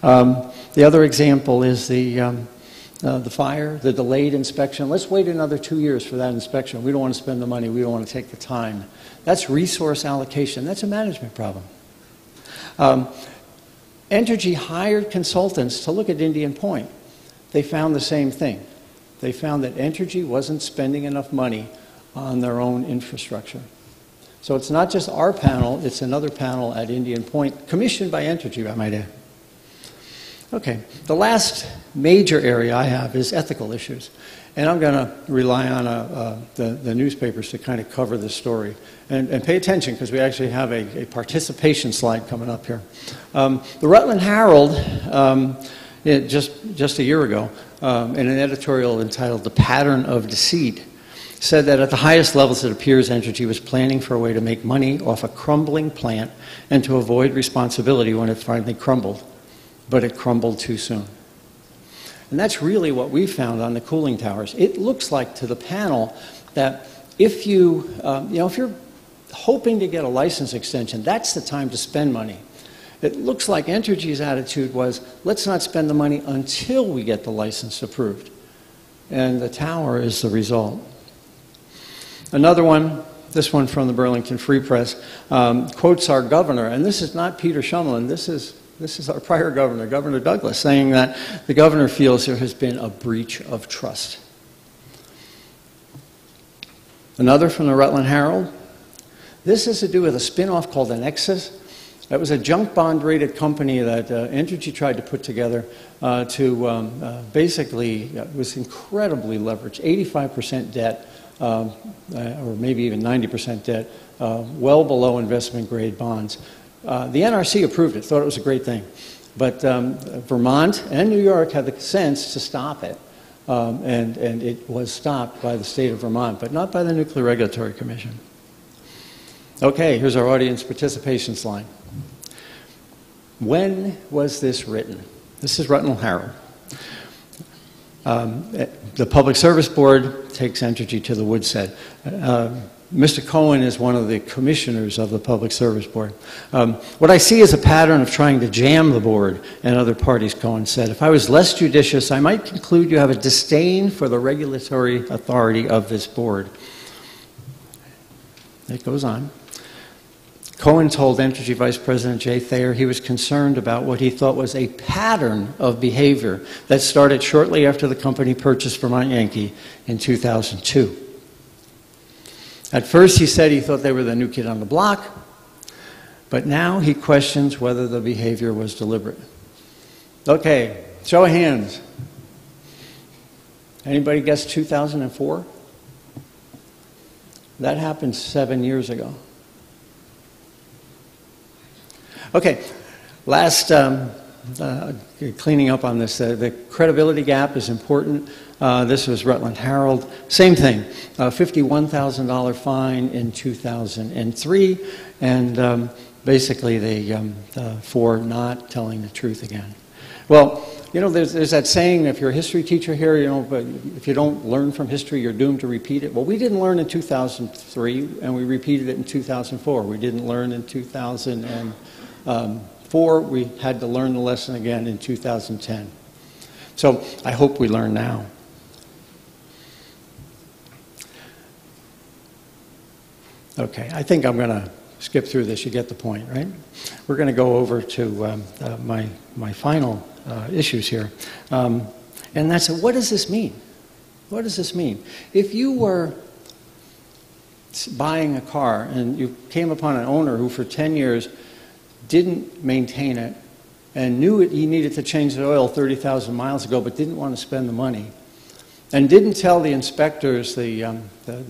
The other example is the fire, the delayed inspection. Let's wait another 2 years for that inspection. We don't want to spend the money. We don't want to take the time. That's resource allocation. That's a management problem. Entergy hired consultants to look at Indian Point. They found the same thing. They found that Entergy wasn't spending enough money on their own infrastructure. So it's not just our panel, it's another panel at Indian Point, commissioned by Entergy, I might add. Okay, the last major area I have is ethical issues. And I'm going to rely on the newspapers to kind of cover this story. And pay attention, because we actually have a participation slide coming up here. The Rutland Herald, just a year ago, in an editorial entitled "The Pattern of Deceit," said that at the highest levels it appears Entergy was planning for a way to make money off a crumbling plant and to avoid responsibility when it finally crumbled. But it crumbled too soon. And that's really what we found on the cooling towers. It looks like to the panel that if if you're hoping to get a license extension, that's the time to spend money. It looks like Entergy's attitude was, let's not spend the money until we get the license approved. And the tower is the result. Another one, this one from the Burlington Free Press, quotes our governor, and this is not Peter Shumlin, this is our prior governor, Governor Douglas, saying that the governor feels there has been a breach of trust. Another from the Rutland Herald. This has to do with a spin-off called Annexus. That was a junk bond-rated company that Entergy tried to put together to basically, it was incredibly leveraged, 85% debt, or maybe even 90% debt, well below investment-grade bonds. The NRC approved it, thought it was a great thing. But Vermont and New York had the sense to stop it. And it was stopped by the state of Vermont, but not by the Nuclear Regulatory Commission. Okay, here's our audience participation slide. When was this written? This is Rutland Herald. The Public Service Board takes Entergy to the woodshed. Mr. Cohen is one of the commissioners of the Public Service Board. What I see is a pattern of trying to jam the board and other parties, Cohen said. If I was less judicious, I might conclude you have a disdain for the regulatory authority of this board. It goes on. Cohen told Entergy Vice President Jay Thayer he was concerned about what he thought was a pattern of behavior that started shortly after the company purchased Vermont Yankee in 2002. At first he said he thought they were the new kid on the block, but now he questions whether the behavior was deliberate. Okay, show of hands. Anybody guess 2004? That happened 7 years ago. Okay, last cleaning up on this, the credibility gap is important. This was Rutland Herald. Same thing, $51,000 fine in 2003, and basically they for not telling the truth again. Well, you know, there's that saying, if you're a history teacher here, you know, but if you don't learn from history, you're doomed to repeat it. Well, we didn't learn in 2003, and we repeated it in 2004. We didn't learn in 2004, we had to learn the lesson again in 2010. So I hope we learn now. Okay, I think I'm going to skip through this. You get the point, right? We're going to go over to my final issues here. And that's, what does this mean? What does this mean? If you were buying a car and you came upon an owner who for 10 years didn't maintain it and knew he needed to change the oil 30,000 miles ago but didn't want to spend the money and didn't tell the inspectors, the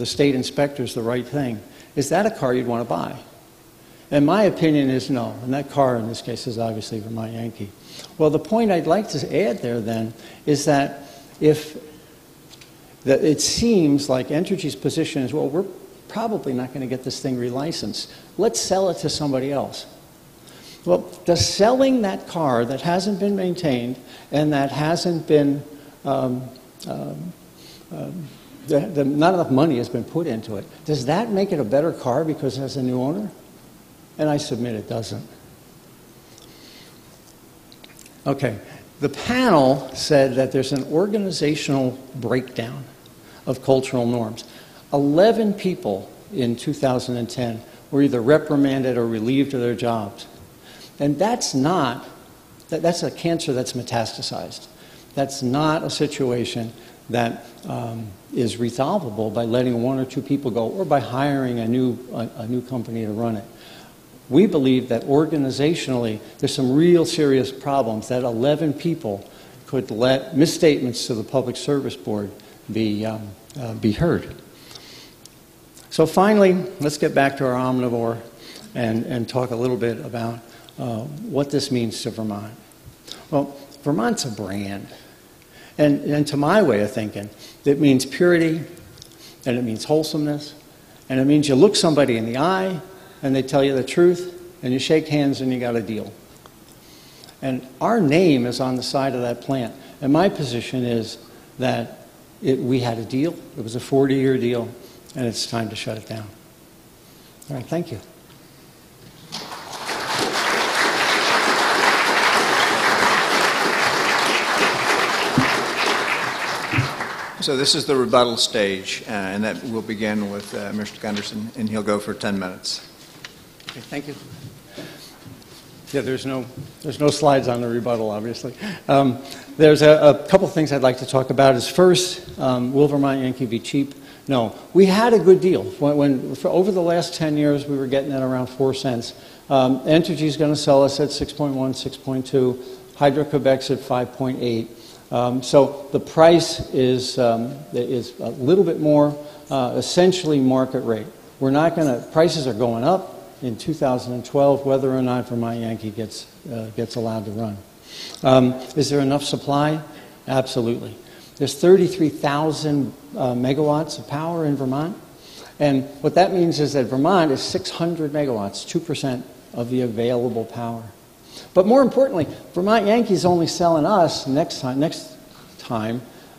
state inspectors, the right thing, is that a car you'd want to buy? And my opinion is no, and that car in this case is obviously Vermont Yankee. Well, the point I'd like to add there then is that it seems like Entergy's position is, well, we're probably not going to get this thing relicensed. Let's sell it to somebody else. Well, does selling that car that hasn't been maintained and that hasn't been, not enough money has been put into it, does that make it a better car because it has a new owner? And I submit it doesn't. Okay, the panel said that there's an organizational breakdown of cultural norms. 11 people in 2010 were either reprimanded or relieved of their jobs. And that's a cancer that's metastasized. That's not a situation that is resolvable by letting one or two people go or by hiring a new company to run it. We believe that organizationally there's some real serious problems that 11 people could let misstatements to the Public Service Board be heard. So finally, let's get back to our omnivore and talk a little bit about what this means to Vermont. Well, Vermont's a brand. And to my way of thinking, it means purity, and it means wholesomeness, and it means you look somebody in the eye, and they tell you the truth, and you shake hands, and you got a deal. And our name is on the side of that plant. And my position is that we had a deal. It was a 40-year deal, and it's time to shut it down. All right, thank you. So this is the rebuttal stage, and that will begin with Mr. Gundersen, and he'll go for 10 minutes. Okay, thank you. Yeah, there's no slides on the rebuttal, obviously. There's a couple things I'd like to talk about. Is first, will Vermont Yankee be cheap? No. We had a good deal. Over the last 10 years, we were getting at around 4 cents. Entergy is going to sell us at 6.1, 6.2. Hydro-Quebec's at 5.8. So the price is a little bit more, essentially market rate. We're not going to, prices are going up in 2012, whether or not Vermont Yankee gets allowed to run. Is there enough supply? Absolutely. There's 33,000 megawatts of power in Vermont. And what that means is that Vermont is 600 megawatts, 2% of the available power. But more importantly, Vermont Yankee is only selling us next time,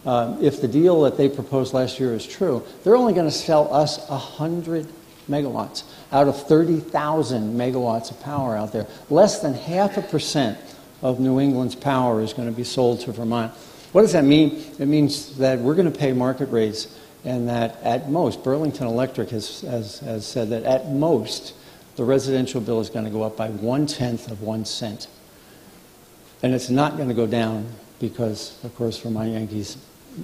if the deal that they proposed last year is true, they're only going to sell us 100 megawatts out of 30,000 megawatts of power out there. Less than 0.5% of New England's power is going to be sold to Vermont. What does that mean? It means that we're going to pay market rates, and that at most, Burlington Electric has said that at most, the residential bill is going to go up by 1/10 of 1 cent. And it's not going to go down because, of course, Vermont Yankee's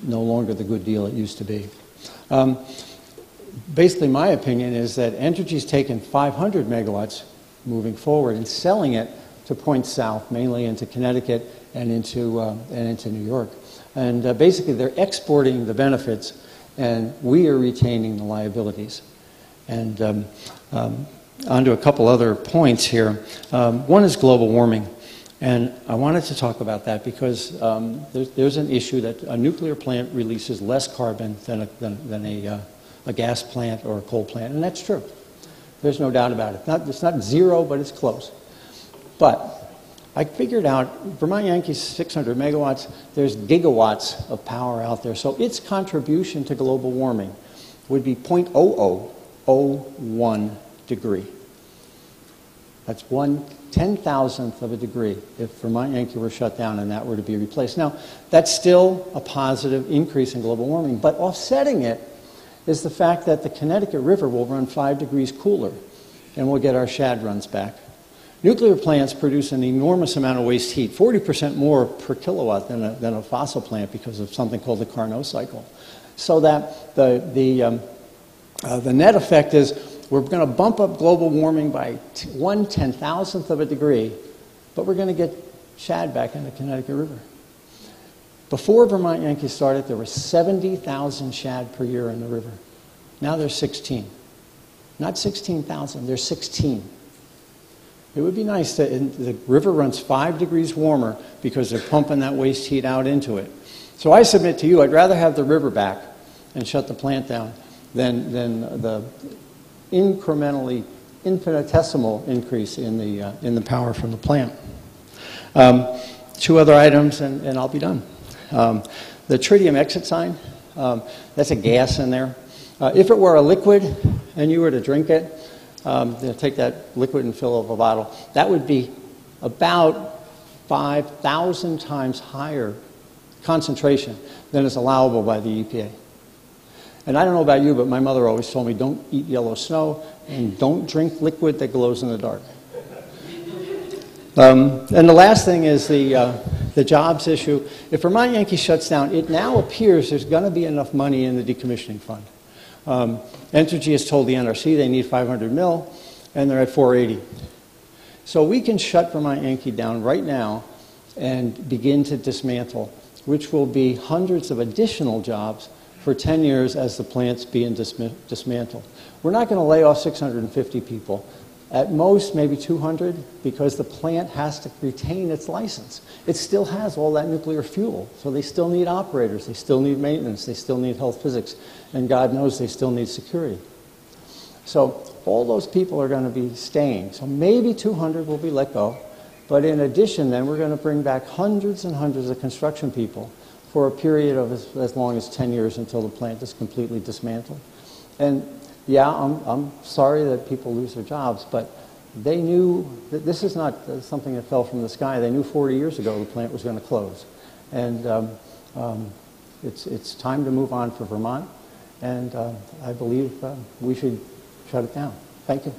no longer the good deal it used to be. Basically, my opinion is that Entergy's taken 500 megawatts moving forward and selling it to points south, mainly into Connecticut and into New York. And basically, they're exporting the benefits, and we are retaining the liabilities. And on to a couple other points here. One is global warming. And I wanted to talk about that because there's an issue that a nuclear plant releases less carbon than a gas plant or a coal plant, and that's true. There's no doubt about it. It's not zero, but it's close. But I figured out Vermont Yankee's 600 megawatts, there's gigawatts of power out there, so its contribution to global warming would be 0.0001 degree. That's 1/10,000th of a degree if Vermont Yankee were shut down and that were to be replaced. Now, that's still a positive increase in global warming, but offsetting it is the fact that the Connecticut River will run 5 degrees cooler, and we'll get our shad runs back. Nuclear plants produce an enormous amount of waste heat, 40% more per kilowatt than a fossil plant because of something called the Carnot cycle. So that the net effect is we're going to bump up global warming by 1/10,000th of a degree, but we're going to get shad back in the Connecticut River. Before Vermont Yankee started, there were 70,000 shad per year in the river. Now there's 16. Not 16,000, there's 16. It would be nice that the river runs 5 degrees warmer because they're pumping that waste heat out into it. So I submit to you, I'd rather have the river back and shut the plant down than the incrementally infinitesimal increase in the power from the plant. 2 other items, and I'll be done. The tritium exit sign, that's a gas in there. If it were a liquid and you were to drink it, take that liquid and fill up a bottle, that would be about 5,000 times higher concentration than is allowable by the EPA. And I don't know about you, but my mother always told me, don't eat yellow snow and don't drink liquid that glows in the dark. And the last thing is the jobs issue. If Vermont Yankee shuts down, it now appears there's going to be enough money in the decommissioning fund. Entergy has told the NRC they need 500 mil, and they're at 480. So we can shut Vermont Yankee down right now and begin to dismantle, which will be hundreds of additional jobs for 10 years as the plant's being dismantled. We're not going to lay off 650 people. At most, maybe 200, because the plant has to retain its license. It still has all that nuclear fuel, so they still need operators, they still need maintenance, they still need health physics, and God knows they still need security. So all those people are going to be staying. So maybe 200 will be let go, but in addition, then, we're going to bring back hundreds and hundreds of construction people for a period of as long as 10 years until the plant is completely dismantled. And yeah, I'm sorry that people lose their jobs, but they knew that this is not something that fell from the sky. They knew 40 years ago the plant was going to close. And it's time to move on for Vermont, and I believe we should shut it down. Thank you.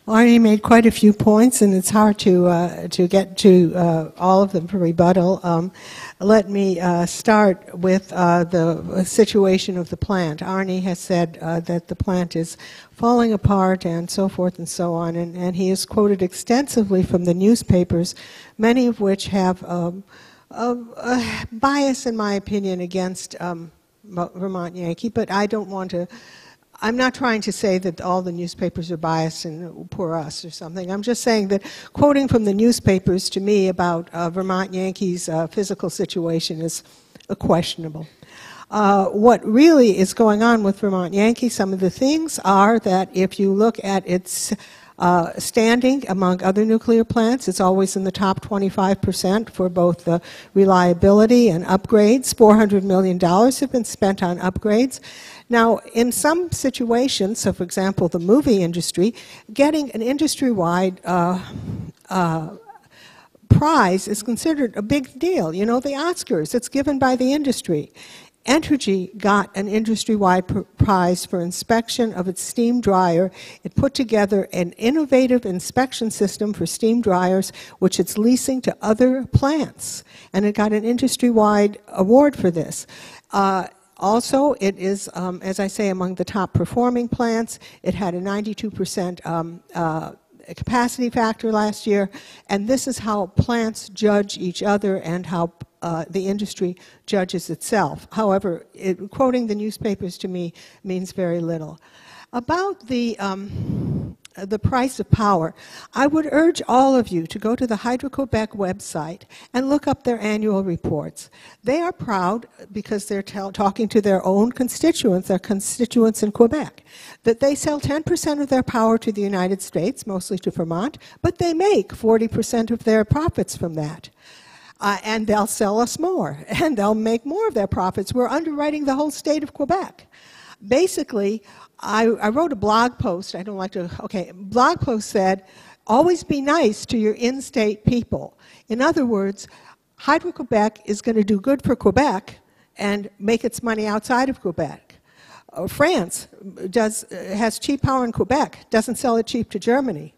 Arnie made quite a few points, and it's hard to get to all of them for rebuttal. Let me start with the situation of the plant. Arnie has said that the plant is falling apart and so forth and so on, and he has quoted extensively from the newspapers, many of which have a bias, in my opinion, against Vermont Yankee, but I don't want to. I'm not trying to say that all the newspapers are biased and poor us or something. I'm just saying that quoting from the newspapers to me about Vermont Yankee's physical situation is questionable. What really is going on with Vermont Yankee, some of the things are that if you look at its standing among other nuclear plants, it's always in the top 25% for both the reliability and upgrades. $400 million have been spent on upgrades. Now, in some situations, so for example, the movie industry, getting an industry-wide prize is considered a big deal. You know, the Oscars, it's given by the industry. Entergy got an industry-wide prize for inspection of its steam dryer. It put together an innovative inspection system for steam dryers, which it's leasing to other plants, and it got an industry-wide award for this. Also, it is, as I say, among the top performing plants. It had a 92% capacity factor last year, and this is how plants judge each other and how the industry judges itself. However, quoting the newspapers to me means very little. About the price of power, I would urge all of you to go to the Hydro-Quebec website and look up their annual reports. They are proud, because they're talking to their own constituents, their constituents in Quebec, that they sell 10% of their power to the United States, mostly to Vermont, but they make 40% of their profits from that. And they'll sell us more, and they'll make more of their profits. We're underwriting the whole state of Quebec. Basically, I wrote a blog post. I don't like to, blog post said, always be nice to your in-state people. In other words, Hydro-Quebec is going to do good for and make its money outside of Quebec. France has cheap power in Quebec, doesn't sell it cheap to Germany.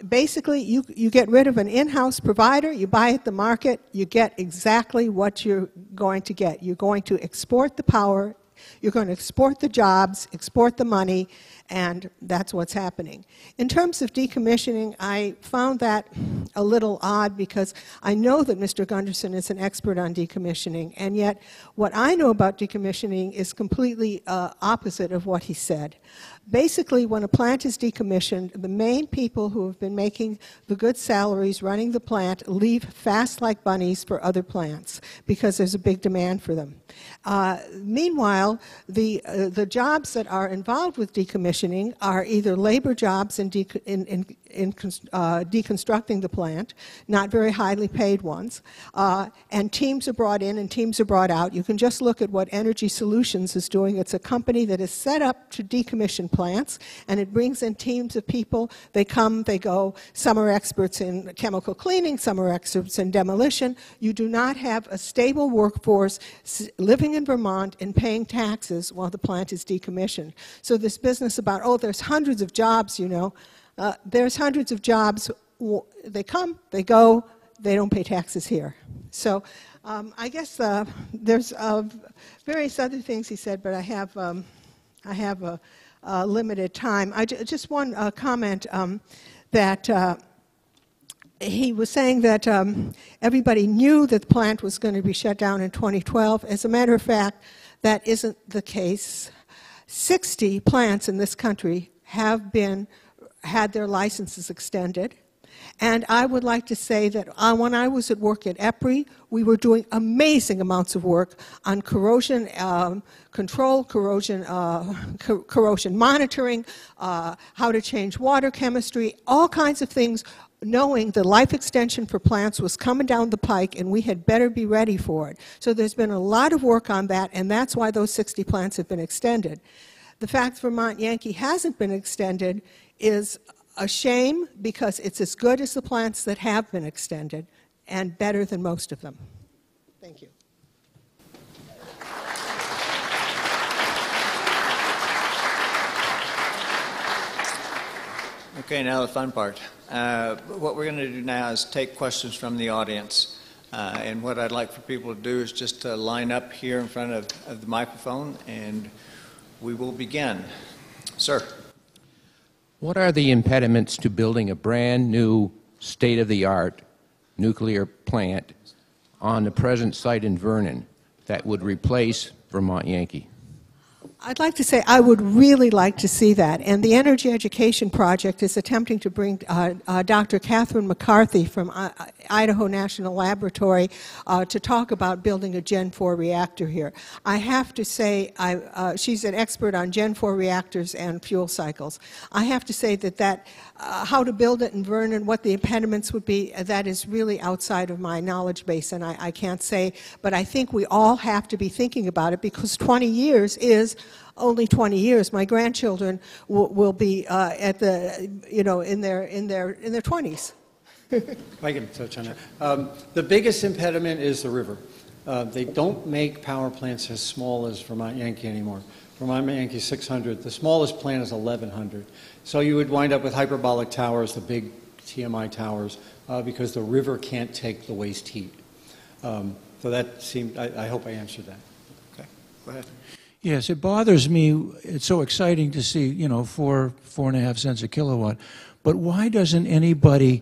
Basically, you get rid of an in-house provider, you buy at the market, you get exactly what you're going to get. You're going to export the power, you're going to export the jobs, export the money, and that's what's happening. In terms of decommissioning, I found that a little odd because I know that Mr. Gundersen is an expert on decommissioning, and yet what I know about decommissioning is completely opposite of what he said. Basically, when a plant is decommissioned, the main people who have been making the good salaries running the plant leave fast like bunnies for other plants because there's a big demand for them. Meanwhile, the jobs that are involved with decommissioning are either labor jobs in deconstructing the plant, not very highly paid ones, and teams are brought in and teams are brought out. You can just look at what Energy Solutions is doing. It's a company that is set up to decommission plants, and it brings in teams of people. They come, they go. Some are experts in chemical cleaning, some are experts in demolition. You do not have a stable workforce living in Vermont and paying taxes while the plant is decommissioned. So this business about, oh, there's hundreds of jobs, you know, there's hundreds of jobs. They come, they go, they don't pay taxes here. So I guess there's various other things he said, but I have a limited time. Just one comment that he was saying that everybody knew that the plant was going to be shut down in 2012. As a matter of fact, that isn't the case. 60 plants in this country have had their licenses extended. And I would like to say that when I was at work at EPRI, we were doing amazing amounts of work on corrosion control, corrosion monitoring, how to change water chemistry, all kinds of things, knowing the life extension for plants was coming down the pike and we had better be ready for it. So there's been a lot of work on that, and that's why those 60 plants have been extended. The fact Vermont Yankee hasn't been extended is a shame because it's as good as the plants that have been extended and better than most of them. Thank you. Okay, now the fun part. What we're going to do now is take questions from the audience. And what I'd like for people to do is just to line up here in front of the microphone, and we will begin. Sir. What are the impediments to building a brand new state-of-the-art nuclear plant on the present site in Vernon that would replace Vermont Yankee? I'd like to say I would really like to see that, and the Energy Education Project is attempting to bring Dr. Catherine McCarthy from Idaho National Laboratory to talk about building a Gen 4 reactor here. I have to say, she's an expert on Gen 4 reactors and fuel cycles. I have to say that how to build it in Vernon, what the impediments would be, that is really outside of my knowledge base, and I can't say, but I think we all have to be thinking about it because 20 years is only 20 years. My grandchildren will be at the, in their 20s. If I can touch on that. The biggest impediment is the river. They don't make power plants as small as Vermont Yankee anymore. Vermont Yankee 600, the smallest plant is 1,100. So you would wind up with hyperbolic towers, the big TMI towers, because the river can't take the waste heat. So that seemed, I hope I answered that. Okay, go ahead. Yes, it bothers me. It's so exciting to see, 4.5 cents a kilowatt. But why doesn't anybody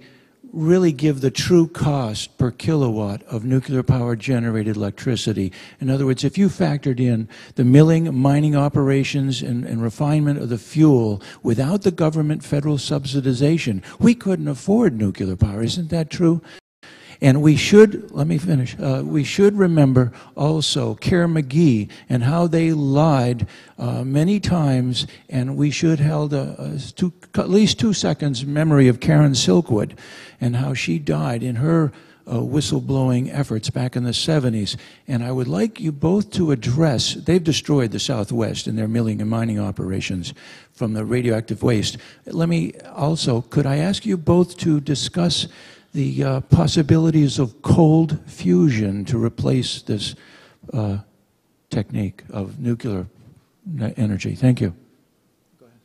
really give the true cost per kilowatt of nuclear-powered generated electricity? In other words, if you factored in the milling, mining operations, and refinement of the fuel without the government federal subsidization, we couldn't afford nuclear power. Isn't that true? And we should, let me finish, we should remember also Kerr-McGee and how they lied many times, and we should held at least 2 seconds memory of Karen Silkwood and how she died in her whistleblowing efforts back in the 70s. And I would like you both to address, they've destroyed the Southwest in their milling and mining operations from the radioactive waste. Let me also, could I ask you both to discuss the possibilities of cold fusion to replace this technique of nuclear energy? Thank you. Go ahead.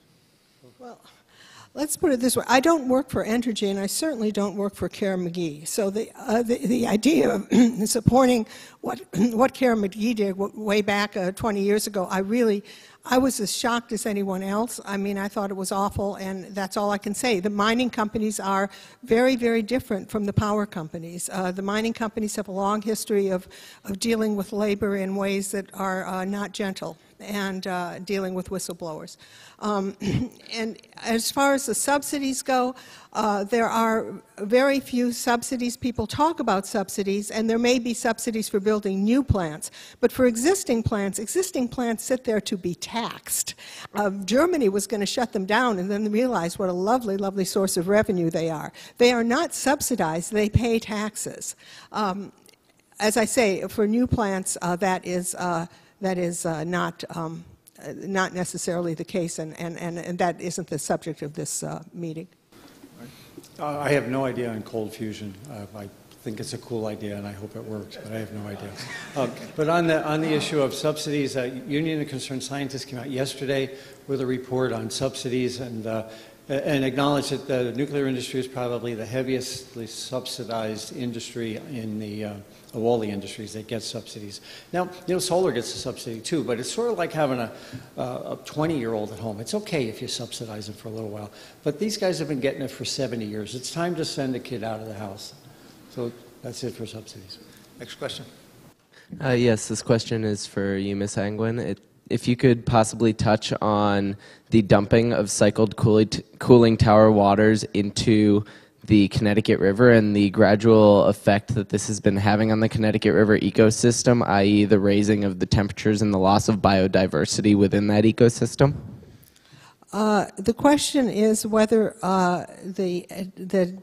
Well, let's put it this way. I don't work for Entergy, and I certainly don't work for Kerr-McGee. So the idea of supporting what Kerr-McGee did way back 20 years ago, I was as shocked as anyone else. I mean, I thought it was awful, and that's all I can say. The mining companies are very, very different from the power companies. The mining companies have a long history of dealing with labor in ways that are not gentle and dealing with whistleblowers. And as far as the subsidies go, there are very few subsidies. People talk about subsidies, and there may be subsidies for building new plants. But for existing plants sit there to be taxed. Germany was going to shut them down and then realize what a lovely, lovely source of revenue they are. They are not subsidized. They pay taxes. As I say, for new plants, that is not necessarily the case, and that isn't the subject of this meeting. I have no idea on cold fusion. I think it's a cool idea, and I hope it works, but I have no idea. But on the issue of subsidies, Union of Concerned Scientists came out yesterday with a report on subsidies and acknowledged that the nuclear industry is probably the heaviest subsidized industry in the of all the industries that get subsidies. Now, solar gets a subsidy too, but it's sort of like having a 20-year-old at home. It's okay if you subsidize it for a little while, but these guys have been getting it for 70 years. It's time to send a kid out of the house. So that's it for subsidies. Next question. Yes, this question is for you, Ms. Angwin. If you could possibly touch on the dumping of cycled cooling tower waters into the Connecticut River and the gradual effect that this has been having on the Connecticut River ecosystem, i.e. the raising of the temperatures and the loss of biodiversity within that ecosystem? The question is whether the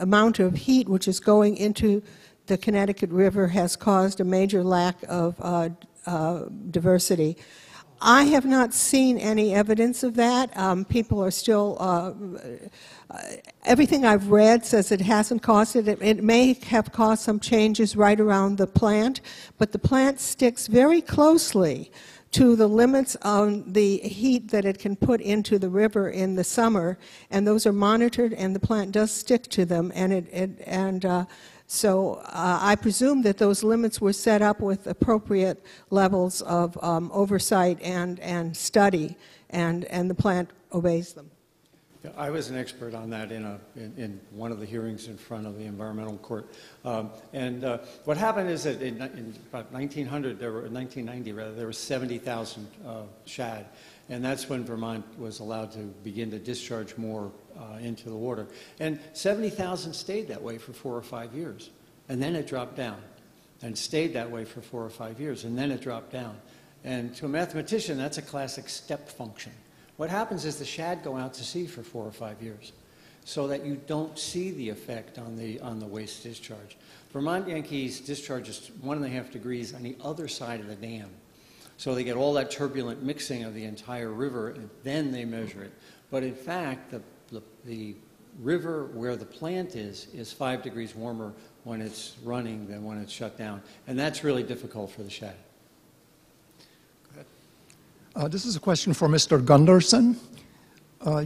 amount of heat which is going into the Connecticut River has caused a major lack of diversity. I have not seen any evidence of that. People are still, everything I've read says it hasn't caused it. It may have caused some changes right around the plant, but the plant sticks very closely to the limits on the heat that it can put into the river in the summer, and those are monitored, and the plant does stick to them, and so I presume that those limits were set up with appropriate levels of oversight and study, and the plant obeys them. Yeah, I was an expert on that in one of the hearings in front of the environmental court. What happened is that in about 1990, there were 70,000 shad, and that's when Vermont was allowed to begin to discharge more into the water. And 70,000 stayed that way for 4 or 5 years, and then it dropped down, and stayed that way for 4 or 5 years, and then it dropped down. And to a mathematician, that's a classic step function. What happens is the shad go out to sea for 4 or 5 years, so that you don't see the effect on the waste discharge. Vermont Yankee's discharge is 1.5 degrees on the other side of the dam. So they get all that turbulent mixing of the entire river, and then they measure it. But in fact, the river where the plant is 5 degrees warmer when it's running than when it's shut down. And that's really difficult for the shad. This is a question for Mr. Gundersen.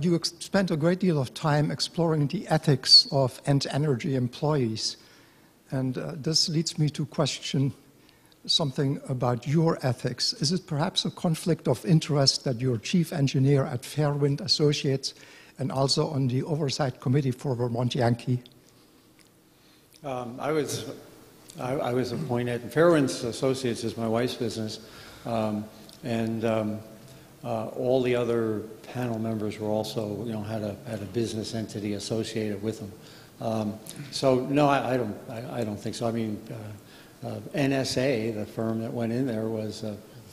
You spent a great deal of time exploring the ethics of end-energy employees. And this leads me to question something about your ethics. Is it perhaps a conflict of interest that you're chief engineer at Fairwind Associates and also on the oversight committee for Vermont Yankee? I was appointed. Fairwind Associates is my wife's business. All the other panel members were also, had a business entity associated with them. So no, I don't think so. I mean, NSA, the firm that went in there, was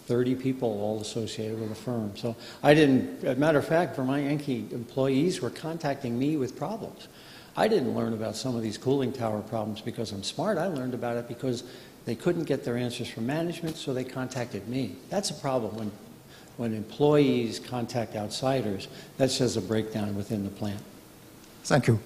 30 people all associated with the firm. So I didn't. As a matter of fact, Vermont Yankee employees were contacting me with problems. I didn't learn about some of these cooling tower problems because I'm smart. I learned about it because they couldn't get their answers from management, so they contacted me. That's a problem when employees contact outsiders. That says a breakdown within the plant. Thank you.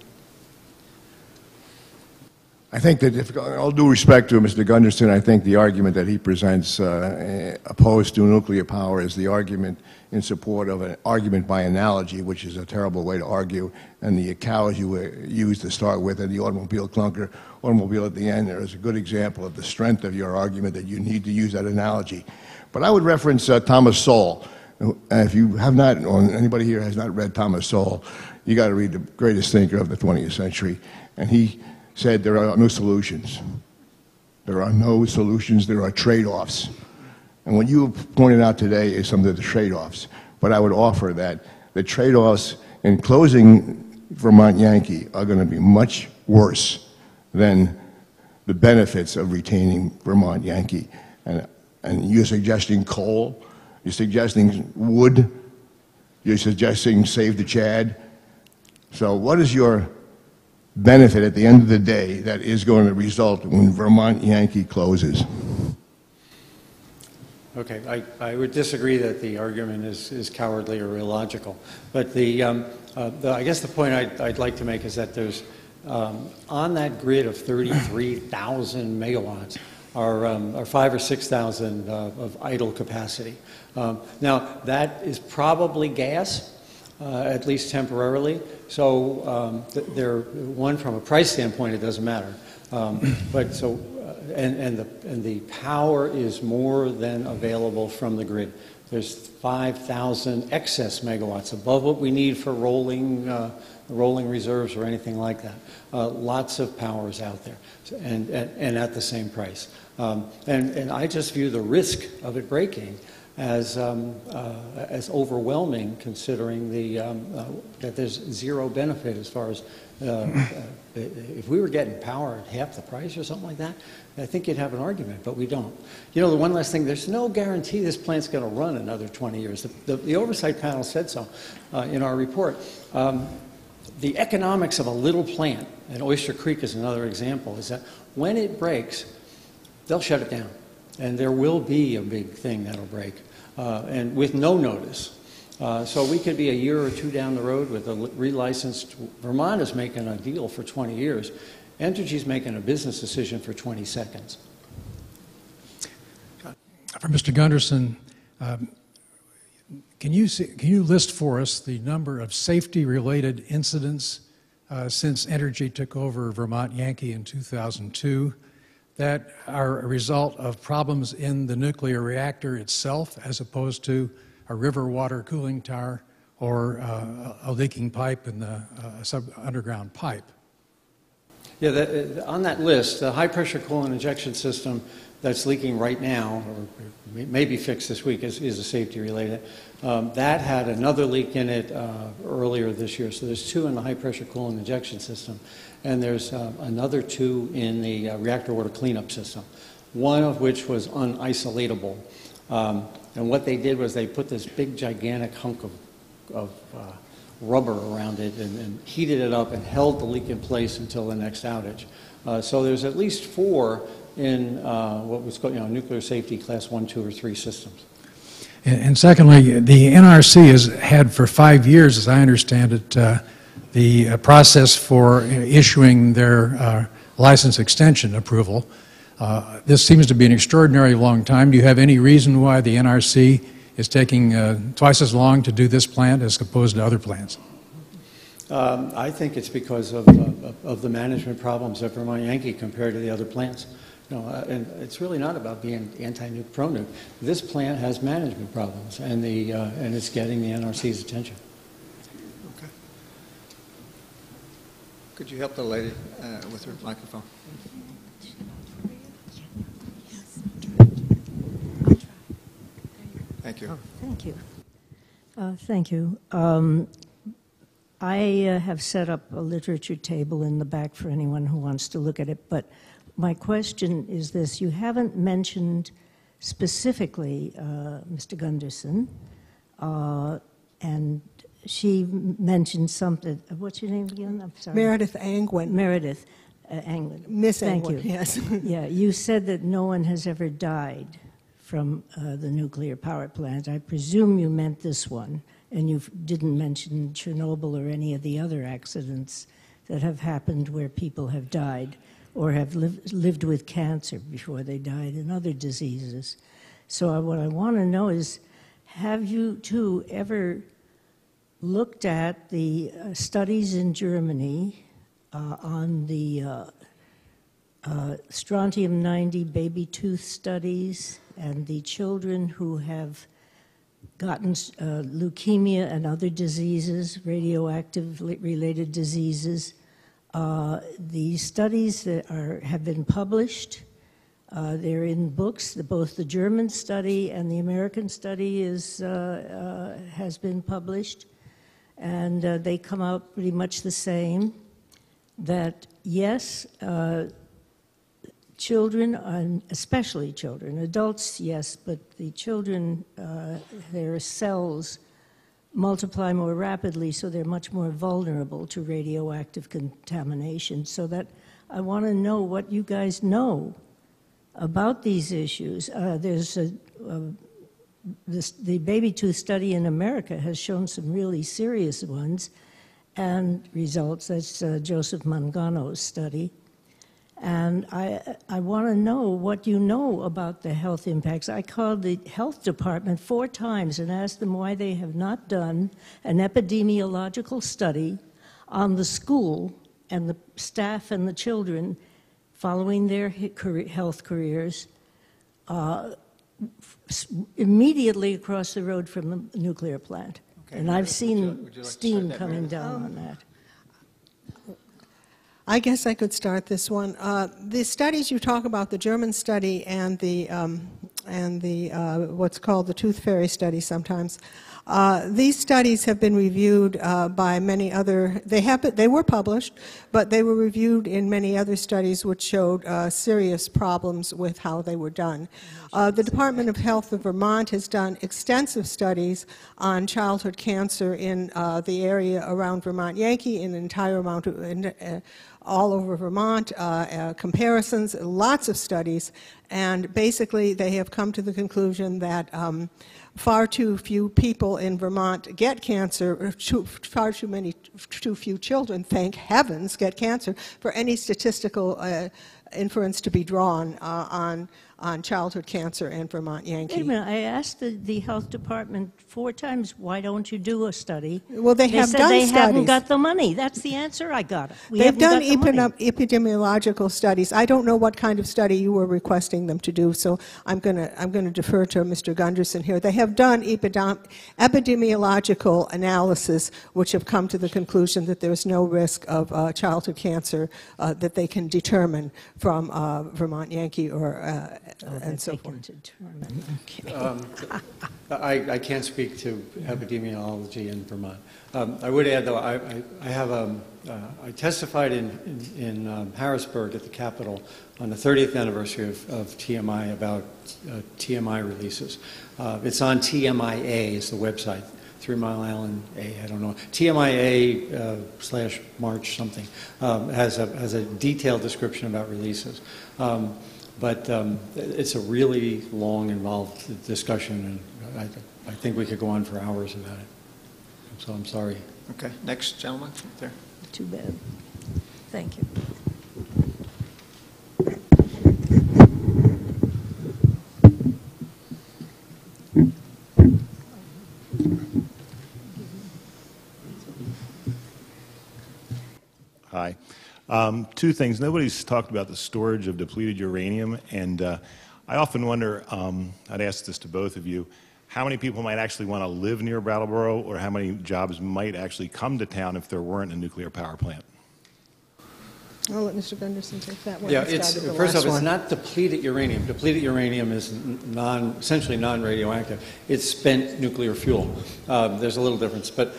I think that, if all due respect to Mr. Gundersen, I think the argument that he presents opposed to nuclear power is the argument in support of an argument by analogy, which is a terrible way to argue, and the cows you used to start with and the automobile clunker, automobile at the end there is a good example of the strength of your argument that you need to use that analogy. But I would reference Thomas Sowell. If you have not, or anybody here has not read Thomas Sowell, you got to read the greatest thinker of the 20th century, and he said there are no solutions. There are no solutions, there are trade-offs. And what you pointed out today is some of the trade-offs. But I would offer that the trade-offs in closing Vermont Yankee are going to be much worse than the benefits of retaining Vermont Yankee. And you're suggesting coal, you're suggesting wood, you're suggesting save the Chad. So what is your benefit at the end of the day that is going to result when Vermont Yankee closes? Okay, I would disagree that the argument is cowardly or illogical. But I guess the point I'd like to make is that there's, on that grid of 33,000 megawatts, are 5,000 or 6,000 of idle capacity. Now, that is probably gas, at least temporarily. So one, from a price standpoint, it doesn't matter. But so, and the power is more than available from the grid. There's 5,000 excess megawatts above what we need for rolling reserves or anything like that. Lots of power is out there, and at the same price. And I just view the risk of it breaking as overwhelming, considering that there's zero benefit as far as if we were getting power at half the price or something like that, I think you'd have an argument, but we don't. The one last thing, there's no guarantee this plant's going to run another 20 years. The oversight panel said so in our report. The economics of a little plant, and Oyster Creek is another example, is that when it breaks, they'll shut it down. And there will be a big thing that'll break. and with no notice. So we could be a year or two down the road with a relicensed. Vermont is making a deal for 20 years. Entergy's making a business decision for 20 seconds. For Mr. Gundersen, can you list for us the number of safety-related incidents since Entergy took over Vermont Yankee in 2002 that are a result of problems in the nuclear reactor itself, as opposed to a river water cooling tower or a leaking pipe in the underground pipe? Yeah, on that list, the high-pressure coolant injection system that's leaking right now, or may be fixed this week, is a safety-related. That had another leak in it earlier this year. So there's 2 in the high-pressure coolant injection system, and there's another 2 in the reactor water cleanup system, one of which was unisolatable. And what they did was they put this big, gigantic hunk of rubber around it and heated it up and held the leak in place until the next outage. So there's at least 4 in what was called, nuclear safety class 1, 2, or 3 systems. And secondly, the NRC has had for 5 years, as I understand it, the process for issuing their license extension approval. This seems to be an extraordinarily long time. Do you have any reason why the NRC is taking twice as long to do this plant as opposed to other plants? I think it's because of the management problems at Vermont Yankee compared to the other plants. And it's really not about being anti-nuke, pro-nuke. This plant has management problems, and it's getting the NRC's attention. Okay. Could you help the lady with her microphone? Thank you. Oh, thank you. Thank you. I have set up a literature table in the back for anyone who wants to look at it, but my question is this. You haven't mentioned specifically Mr. Gundersen, and she mentioned something. What's your name again? I'm sorry. Meredith Angwin. Meredith Angwin. Miss Thank Angwin, you. yes. Yeah, you said that no one has ever died from the nuclear power plant. I presume you meant this one, and you didn't mention Chernobyl or any of the other accidents that have happened where people have died or have lived with cancer before they died and other diseases. So what I want to know is, have you two ever looked at the studies in Germany on the strontium-90 baby tooth studies and the children who have gotten leukemia and other diseases, radioactive related diseases? The studies that have been published, they're in books. Both the German study and the American study has been published, and they come out pretty much the same, that yes, children, and especially children, adults, yes, but the children, their cells multiply more rapidly, so they're much more vulnerable to radioactive contamination. So that I want to know what you guys know about these issues. There's the baby tooth study in America has shown some really serious ones and results. That's Joseph Mangano's study. And I want to know what you know about the health impacts. I called the health department 4 times and asked them why they have not done an epidemiological study on the school and the staff and the children following their health careers immediately across the road from the nuclear plant. Okay. And I've seen steam coming down on that. I guess I could start this one. The studies you talk about, the German study and the what's called the tooth fairy study sometimes, these studies have been reviewed by many other, they were published, but they were reviewed in many other studies which showed serious problems with how they were done. The Department of Health of Vermont has done extensive studies on childhood cancer in the area around Vermont Yankee, in the entire amount of, all over Vermont, comparisons, lots of studies, and basically they have come to the conclusion that far too few people in Vermont get cancer, or far too few children, thank heavens, get cancer, for any statistical inference to be drawn on childhood cancer and Vermont Yankee. Wait a minute, I asked the health department 4 times, why don't you do a study? Well, they have said done they studies. haven't got the money. That's the answer I got. They've done epidemiological studies. I don't know what kind of study you were requesting them to do, so I'm going to defer to Mr. Gundersen here. They have done epidemiological analysis, which have come to the conclusion that there's no risk of childhood cancer that they can determine from Vermont Yankee or and so forth. I can't speak to epidemiology in Vermont. I would add, though, I testified in Harrisburg at the Capitol on the 30th anniversary of TMI about TMI releases. It's on TMIA is the website. 3 Mile Island A, I don't know, TMIA/March something, has a detailed description about releases. But it's a really long, involved discussion, and I think we could go on for hours about it. So I'm sorry. Okay, next gentleman, right there. Too bad. Thank you. Hi. 2 things. Nobody's talked about the storage of depleted uranium, and I often wonder, I'd ask this to both of you, how many people might actually want to live near Brattleboro, or how many jobs might actually come to town if there weren't a nuclear power plant? I'll let Mr. Gundersen take that one. Yeah, first off, it's not depleted uranium. Depleted uranium is essentially non-radioactive. It's spent nuclear fuel. There's a little difference, but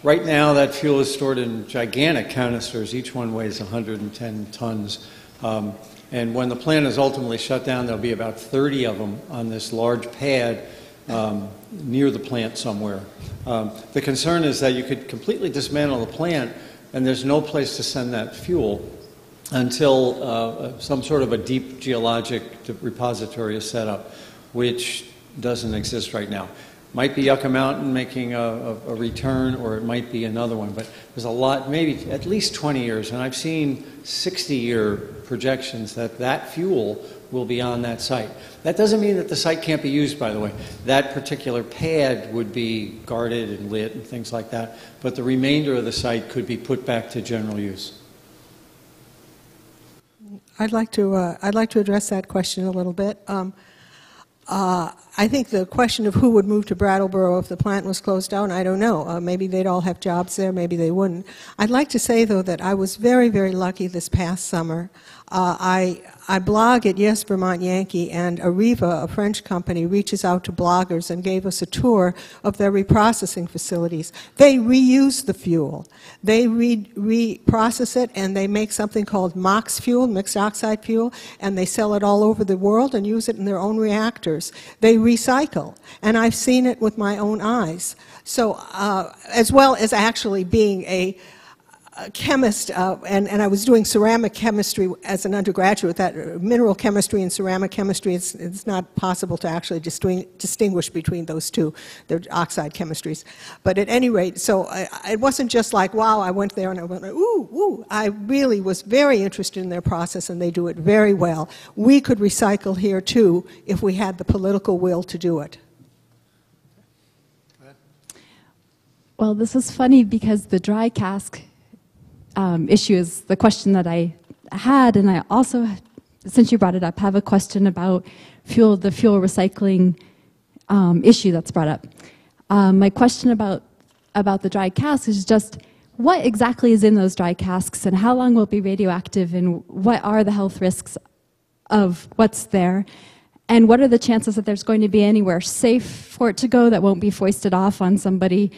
right now that fuel is stored in gigantic canisters. Each one weighs 110 tons. And when the plant is ultimately shut down, there'll be about 30 of them on this large pad near the plant somewhere. The concern is that you could completely dismantle the plant and there's no place to send that fuel until some sort of a deep geologic repository is set up, which doesn't exist right now. Might be Yucca Mountain making a return, or it might be another one, but there's a lot, maybe at least 20 years, and I've seen 60-year projections that fuel will be on that site. That doesn't mean that the site can't be used, by the way. That particular pad would be guarded and lit and things like that, but the remainder of the site could be put back to general use. I'd like to address that question a little bit. I think the question of who would move to Brattleboro if the plant was closed down, I don't know. Maybe they'd all have jobs there, maybe they wouldn't. I'd like to say, though, that I was very, very lucky this past summer. I blog at Yes Vermont Yankee, and Arriva, a French company, reaches out to bloggers and gave us a tour of their reprocessing facilities. They reuse the fuel. They reprocess it, and they make something called MOX fuel, mixed oxide fuel, and they sell it all over the world and use it in their own reactors. They recycle, and I've seen it with my own eyes. So, as well as actually being a chemist, and I was doing ceramic chemistry as an undergraduate. That mineral chemistry and ceramic chemistry, it's not possible to actually distinguish between those two. They're oxide chemistries. But at any rate, so it wasn't just like, wow, I went there and I went, ooh, ooh. I really was very interested in their process, and they do it very well. We could recycle here, too, if we had the political will to do it. Well, this is funny because the dry cask issue is the question that I had, and I also, since you brought it up, have a question about the fuel recycling issue that's brought up. My question about the dry casks is just what exactly is in those dry casks, and how long will it be radioactive, and what are the health risks of what's there, and what are the chances that there's going to be anywhere safe for it to go that won't be foisted off on somebody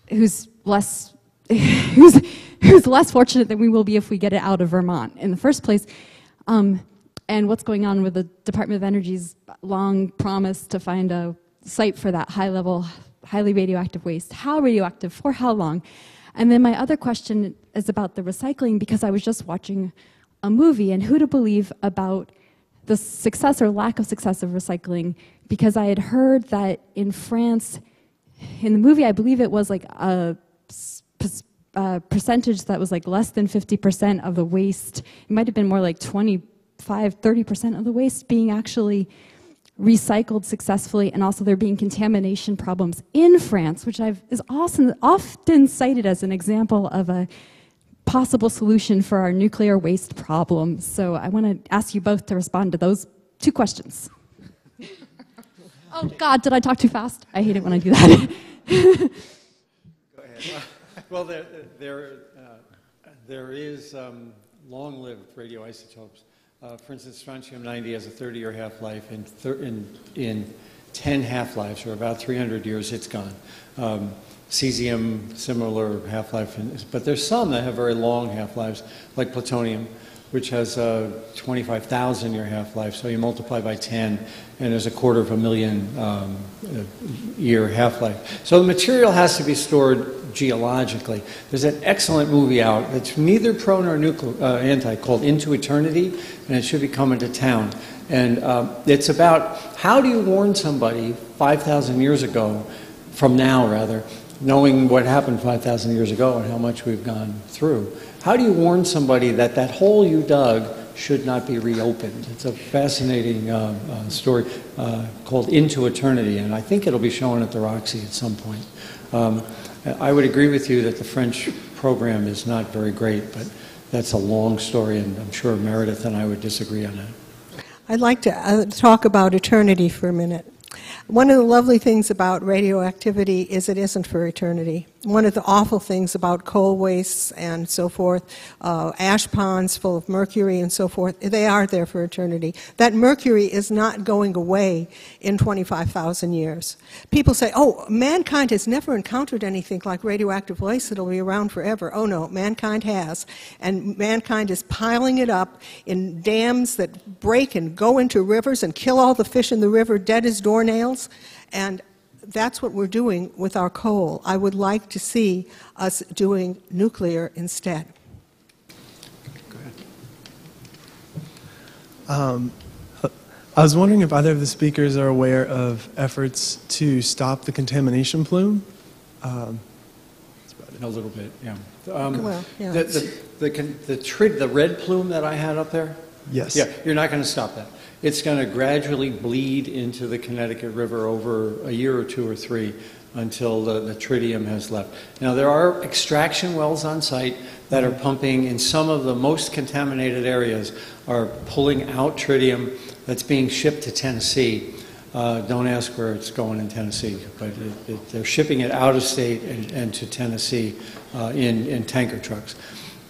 who's less fortunate than we will be if we get it out of Vermont in the first place, and what's going on with the Department of Energy's long promise to find a site for that high-level, highly radioactive waste. How radioactive, for how long? And then my other question is about the recycling, because I was just watching a movie, and who to believe about the success or lack of success of recycling because I had heard that in France, in the movie, I believe it was like a percentage that was like less than 50% of the waste. It might have been more like 25, 30% of the waste being actually recycled successfully, and also there being contamination problems in France, which is often cited as an example of a possible solution for our nuclear waste problem. So I want to ask you both to respond to those two questions. Oh God, did I talk too fast? I hate it when I do that. Go ahead. Well, there is long-lived radioisotopes. For instance, strontium-90 has a 30-year half-life. In 10 half-lives, or about 300 years, it's gone. Cesium, similar half-life, but there's some that have very long half-lives, like plutonium, which has a 25,000-year half-life. So you multiply by 10, and there's a 250,000-year half-life. So the material has to be stored geologically. There's an excellent movie out that's neither pro nor anti called Into Eternity, and it should be coming to town. And it's about how do you warn somebody 5,000 years ago, from now rather, knowing what happened 5,000 years ago and how much we've gone through. How do you warn somebody that that hole you dug should not be reopened? It's a fascinating story called Into Eternity, and I think it'll be shown at the Roxy at some point. I would agree with you that the French program is not very great, but that's a long story, and I'm sure Meredith and I would disagree on that. I'd like to talk about eternity for a minute. One of the lovely things about radioactivity is it isn't for eternity. One of the awful things about coal wastes and so forth, ash ponds full of mercury and so forth, they are there for eternity. That mercury is not going away in 25,000 years. People say, oh, mankind has never encountered anything like radioactive waste that'll be around forever. Oh no, mankind has. And mankind is piling it up in dams that break and go into rivers and kill all the fish in the river dead as doornails. And that's what we're doing with our coal. I would like to see us doing nuclear instead. Go ahead. I was wondering if either of the speakers are aware of efforts to stop the contamination plume. A little bit, yeah. Well, yeah. The red plume that I had up there? Yes. Yeah, you're not going to stop that. It's going to gradually bleed into the Connecticut River over a year or two or three until the tritium has left. Now, there are extraction wells on site that are pumping in some of the most contaminated areas, are pulling out tritium that's being shipped to Tennessee. Don't ask where it's going in Tennessee, but they're shipping it out of state and to Tennessee in tanker trucks.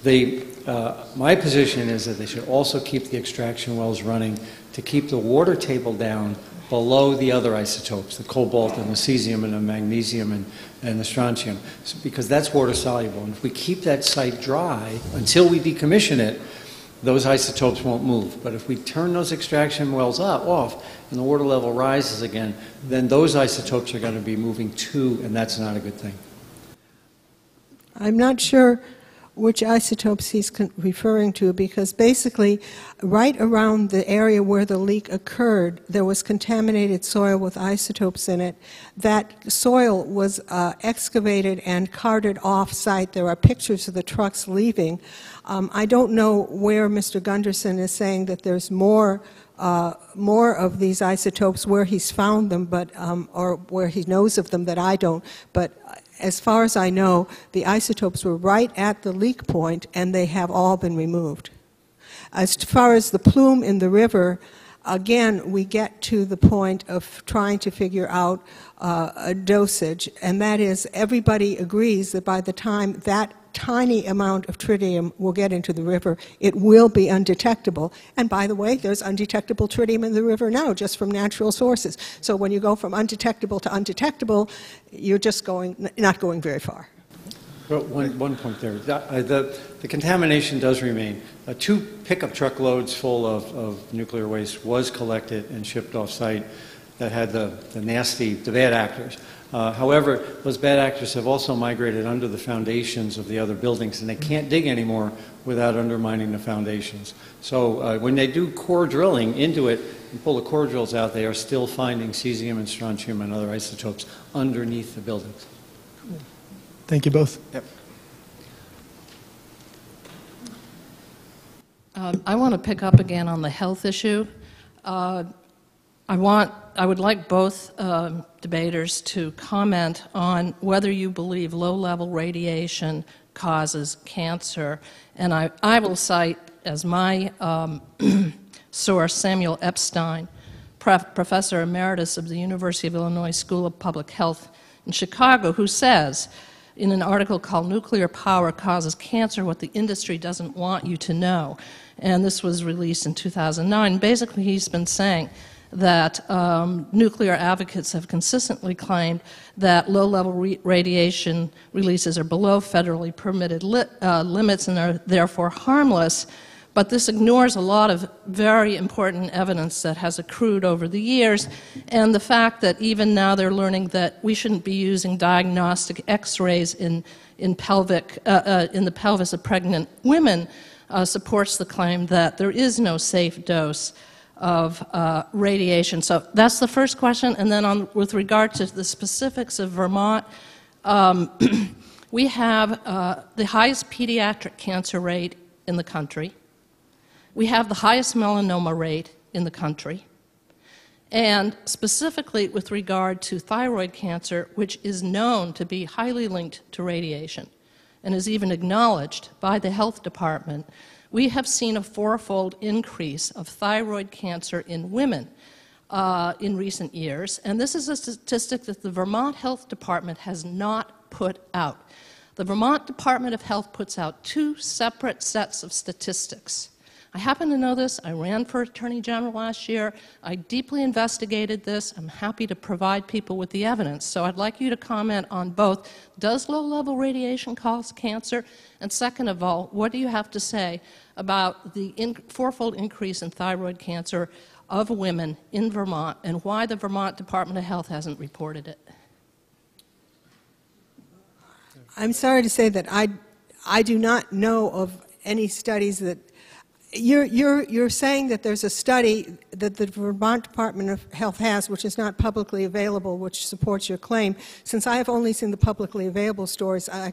My position is that they should also keep the extraction wells running to keep the water table down below the other isotopes, the cobalt and the cesium and the magnesium and the strontium, because that's water soluble. And if we keep that site dry until we decommission it, those isotopes won't move. But if we turn those extraction wells off and the water level rises again, then those isotopes are going to be moving too, and that's not a good thing. I'm not sure which isotopes he's referring to, because basically right around the area where the leak occurred, there was contaminated soil with isotopes in it. That soil was excavated and carted off-site. There are pictures of the trucks leaving. I don't know where Mr. Gundersen is saying that there's more of these isotopes, where he's found them, but or where he knows of them that I don't. But as far as I know, the isotopes were right at the leak point, and they have all been removed. As far as the plume in the river, again, we get to the point of trying to figure out a dosage, and that is, everybody agrees that by the time that tiny amount of tritium will get into the river, it will be undetectable. And by the way, there's undetectable tritium in the river now, just from natural sources. So when you go from undetectable to undetectable, you're just not going very far. Well, one point there. The contamination does remain. 2 pickup truck loads full of nuclear waste was collected and shipped off-site that had the bad actors. However, those bad actors have also migrated under the foundations of the other buildings, and they can't dig anymore without undermining the foundations. So when they do core drilling into it, and pull the core drills out, they are still finding cesium and strontium and other isotopes underneath the buildings. Thank you both. Yep. I want to pick up again on the health issue. I would like both debaters to comment on whether you believe low-level radiation causes cancer. And I will cite as my source Samuel Epstein, Professor Emeritus of the University of Illinois School of Public Health in Chicago, who says in an article called "Nuclear Power Causes Cancer, What the Industry Doesn't Want You to Know." And this was released in 2009. Basically, he's been saying that nuclear advocates have consistently claimed that low-level radiation releases are below federally permitted limits and are therefore harmless. But this ignores a lot of very important evidence that has accrued over the years, and the fact that even now they're learning that we shouldn't be using diagnostic X-rays in the pelvis of pregnant women supports the claim that there is no safe dose of radiation. So that's the first question. And then with regard to the specifics of Vermont, we have the highest pediatric cancer rate in the country. We have the highest melanoma rate in the country. And specifically with regard to thyroid cancer, which is known to be highly linked to radiation and is even acknowledged by the health department, we have seen a fourfold increase of thyroid cancer in women in recent years. And this is a statistic that the Vermont Health Department has not put out. The Vermont Department of Health puts out two separate sets of statistics. I happen to know this. I ran for Attorney General last year. I deeply investigated this. I'm happy to provide people with the evidence. So I'd like you to comment on both. Does low-level radiation cause cancer? And second of all, what do you have to say about the fourfold increase in thyroid cancer of women in Vermont and why the Vermont Department of Health hasn't reported it? I'm sorry to say that I do not know of any studies that You're saying that there's a study that the Vermont Department of Health has, which is not publicly available, which supports your claim. Since I have only seen the publicly available stories, I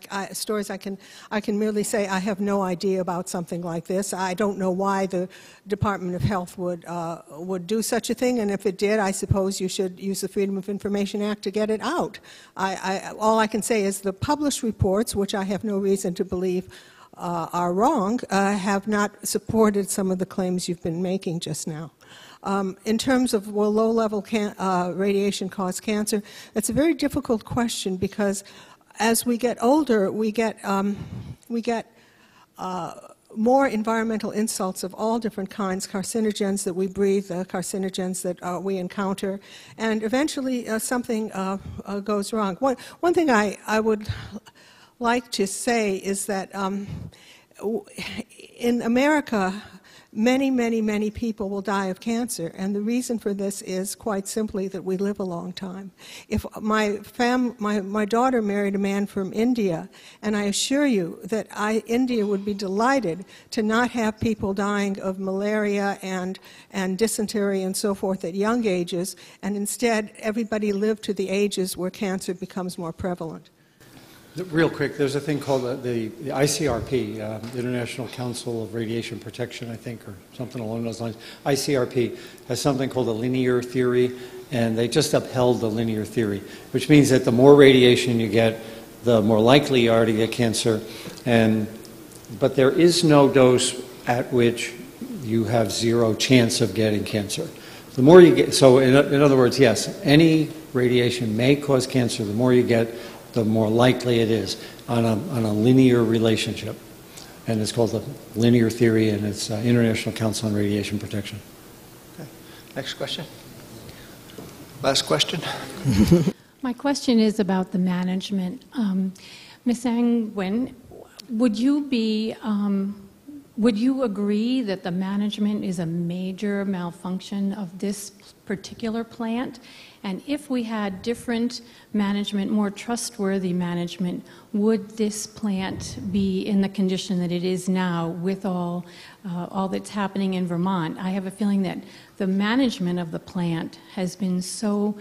can merely say I have no idea about something like this. I don't know why the Department of Health would do such a thing, and if it did, I suppose you should use the Freedom of Information Act to get it out. All I can say is the published reports, which I have no reason to believe are wrong, have not supported some of the claims you've been making just now. In terms of will low-level radiation cause cancer, that's a very difficult question because as we get older, we get more environmental insults of all different kinds, carcinogens that we breathe, carcinogens that we encounter, and eventually something goes wrong. One thing I would like to say is that in America, many people will die of cancer, and the reason for this is quite simply that we live a long time. If my daughter married a man from India, and I assure you that India would be delighted to not have people dying of malaria and dysentery and so forth at young ages, and instead everybody lived to the ages where cancer becomes more prevalent. Real quick, there's a thing called the ICRP, International Council of Radiation Protection, I think, or something along those lines. ICRP has something called a linear theory, and they just upheld the linear theory, which means that the more radiation you get, the more likely you are to get cancer. But there is no dose at which you have zero chance of getting cancer. The more you get, so in other words, yes, any radiation may cause cancer. The more you get, the more likely it is on a linear relationship. And it's called the linear theory, and it's International Council on Radiation Protection. Okay. Next question. Last question. My question is about the management. Ms. Angwin, would you be Would you agree that the management is a major malfunction of this particular plant? And if we had different management, more trustworthy management, would this plant be in the condition that it is now with all that's happening in Vermont? I have a feeling that the management of the plant has been so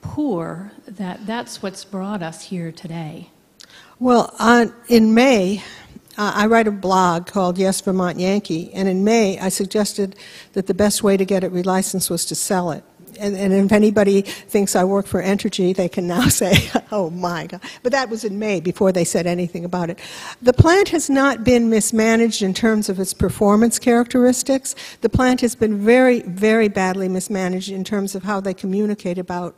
poor that that's what's brought us here today. Well, in May, I write a blog called Yes, Vermont Yankee, and in May I suggested that the best way to get it relicensed was to sell it. And if anybody thinks I work for Entergy, they can now say, oh my God. But that was in May, before they said anything about it. The plant has not been mismanaged in terms of its performance characteristics. The plant has been very, very badly mismanaged in terms of how they communicate about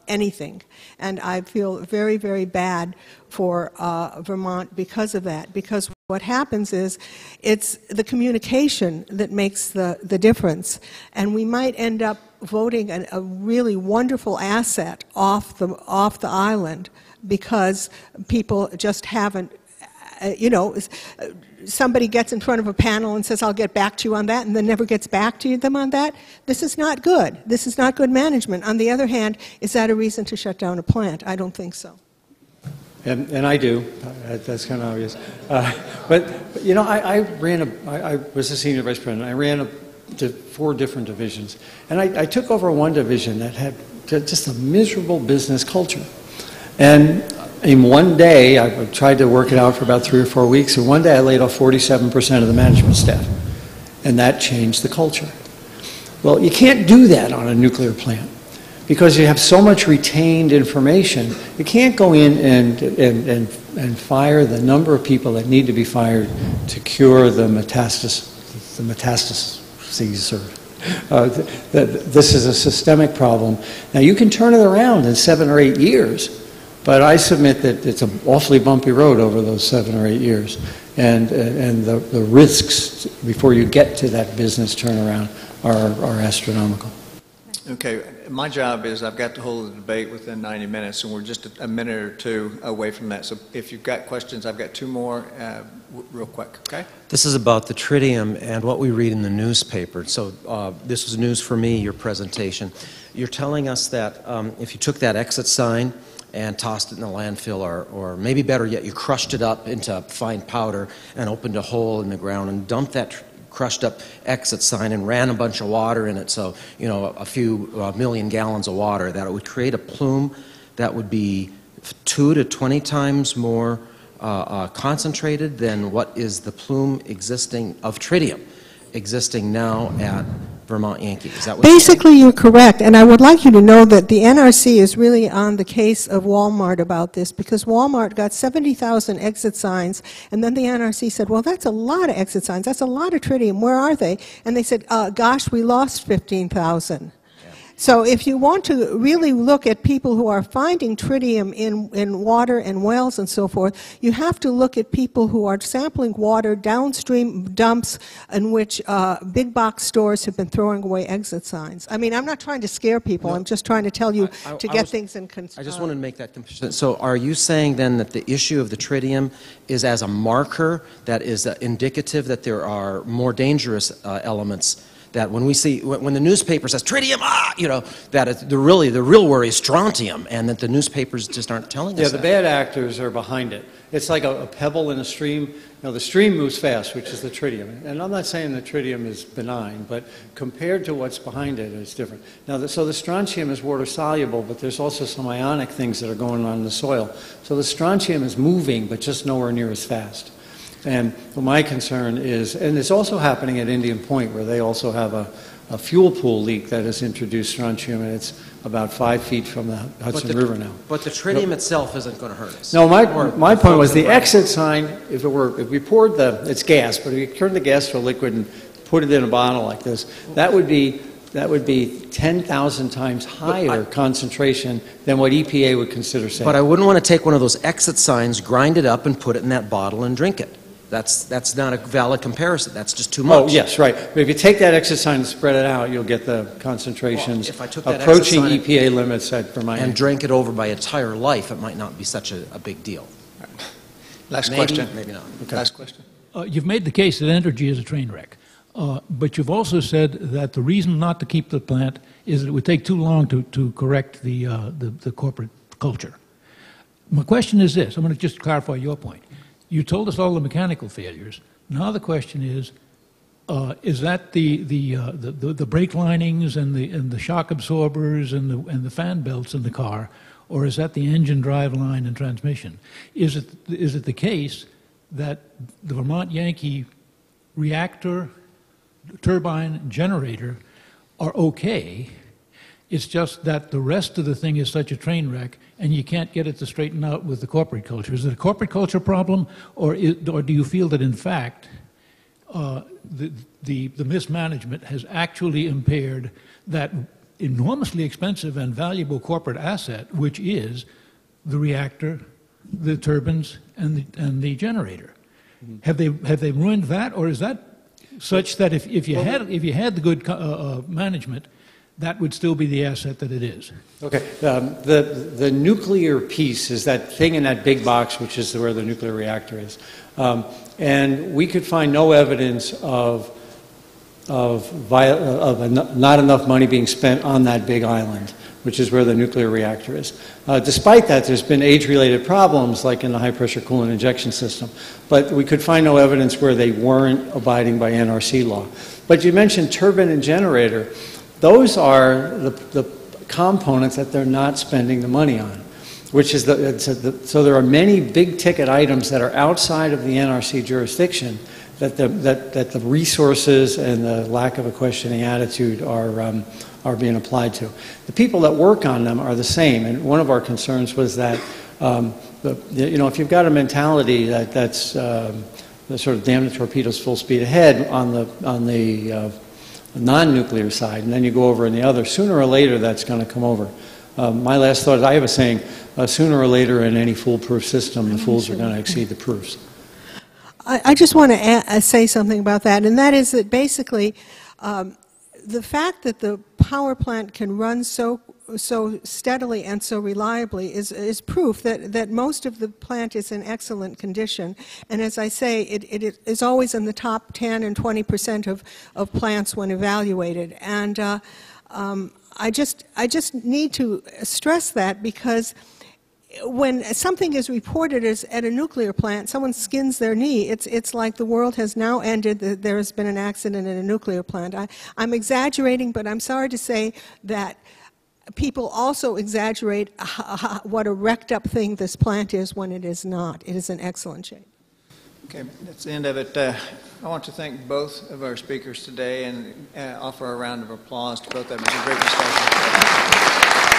anything. And I feel very, very bad for Vermont because of that. Because what happens is it's the communication that makes the difference. And we might end up voting a really wonderful asset off the island because people just haven't, somebody gets in front of a panel and says, I'll get back to you on that, and then never gets back to them on that. This is not good. This is not good management. On the other hand, is that a reason to shut down a plant? I don't think so. And I do. That's kind of obvious. But I was a senior vice president. I ran to 4 different divisions. And I took over one division that had just a miserable business culture. And in one day, I tried to work it out for about 3 or 4 weeks, and one day I laid off 47% of the management staff. And that changed the culture. Well, you can't do that on a nuclear plant because you have so much retained information. You can't go in and fire the number of people that need to be fired to cure the metastases. This is a systemic problem. Now, you can turn it around in 7 or 8 years. But I submit that it's an awfully bumpy road over those 7 or 8 years. And the risks before you get to that business turnaround are astronomical. Okay, my job is I've got to hold the debate within 90 minutes, and we're just a minute or 2 away from that. So if you've got questions, I've got 2 more real quick, okay? This is about the tritium and what we read in the newspaper. So this was news for me, your presentation. You're telling us that if you took that exit sign and tossed it in the landfill, or maybe better yet, you crushed it up into fine powder and opened a hole in the ground and dumped that crushed up exit sign and ran a bunch of water in it, so, a few million gallons of water, that it would create a plume that would be 2 to 20 times more concentrated than what is the plume of tritium existing now at Vermont Yankee. Is that what Basically, you're correct, and I would like you to know that the NRC is really on the case of Walmart about this, because Walmart got 70,000 exit signs, and then the NRC said, well, that's a lot of exit signs, that's a lot of tritium, where are they? And they said, gosh, we lost 15,000. So if you want to really look at people who are finding tritium in water and wells and so forth, you have to look at people who are sampling water downstream dumps in which big box stores have been throwing away exit signs. I mean, I'm not trying to scare people. No. I'm just trying to tell you to get things in control. I just wanted to make that comparison. So are you saying then that the issue of the tritium is as a marker that is indicative that there are more dangerous elements, that when we see, when the newspaper says tritium, that the real worry is strontium, and that the newspapers just aren't telling us Yeah, that. the bad actors are behind it. It's like a pebble in a stream. The stream moves fast, which is the tritium. And I'm not saying the tritium is benign, but compared to what's behind it, it's different. Now, so the strontium is water soluble, but there's also some ionic things that are going on in the soil. So the strontium is moving, but just nowhere near as fast. And my concern is, and it's also happening at Indian Point, where they also have a fuel pool leak that has introduced strontium, and it's about 5 feet from the Hudson River now. But the tritium itself isn't going to hurt us. No, my point was the exit sign, if we poured it's gas, but if we turned the gas to a liquid and put it in a bottle like this, that would be 10,000 times higher concentration than what EPA would consider safe. But I wouldn't want to take one of those exit signs, grind it up, and put it in that bottle and drink it. That's not a valid comparison. That's just too much. Oh, yes, right. But if you take that exit sign and spread it out, you'll get the concentrations if I took that approaching EPA limits at Vermont. And drank it over my entire life, it might not be such a big deal. Last Maybe, question. Maybe not. Okay. Last question. you've made the case that energy is a train wreck. But you've also said that the reason not to keep the plant is that it would take too long to correct the corporate culture. My question is this. I'm going to just clarify your point. You told us all the mechanical failures. Now the question is that the brake linings and the shock absorbers and the fan belts in the car, or is that the engine drive line and transmission? Is it the case that the Vermont Yankee reactor, turbine, generator are okay? It's just that the rest of the thing is such a train wreck, and you can't get it to straighten out with the corporate culture. Is it a corporate culture problem, or do you feel that in fact the mismanagement has actually impaired that enormously expensive and valuable corporate asset, which is the reactor, the turbines, and the generator? Mm-hmm. Have they ruined that, or is that such that if you had the good management, that would still be the asset that it is? Okay. The nuclear piece is that thing in that big box, which is where the nuclear reactor is. And we could find no evidence of not enough money being spent on that big island, which is where the nuclear reactor is. Despite that, there's been age-related problems, like in the high-pressure coolant injection system. But we could find no evidence where they weren't abiding by NRC law. But you mentioned turbine and generator. Those are the components that they're not spending the money on, which is so there are many big-ticket items that are outside of the NRC jurisdiction that the resources and the lack of a questioning attitude are being applied to. The people that work on them are the same, and one of our concerns was that if you've got a mentality that's the sort of damn the torpedoes full speed ahead on the non-nuclear side, and then you go over in the other, sooner or later that's going to come over. My last thought is, I have a saying, sooner or later in any foolproof system, the fools are going to exceed the proofs. I just want to say something about that, and that is that basically the fact that the power plant can run so steadily and so reliably is proof that most of the plant is in excellent condition. And as I say, it is always in the top 10 and 20% of plants when evaluated. And I just need to stress that, because when something is reported as at a nuclear plant, someone skins their knee, it's like the world has now ended, that there has been an accident in a nuclear plant. I'm exaggerating, but I'm sorry to say that people also exaggerate what a wrecked up thing this plant is when it is not. It is in excellent shape. Okay, that's the end of it. I want to thank both of our speakers today and offer a round of applause to both of them. It was a great discussion.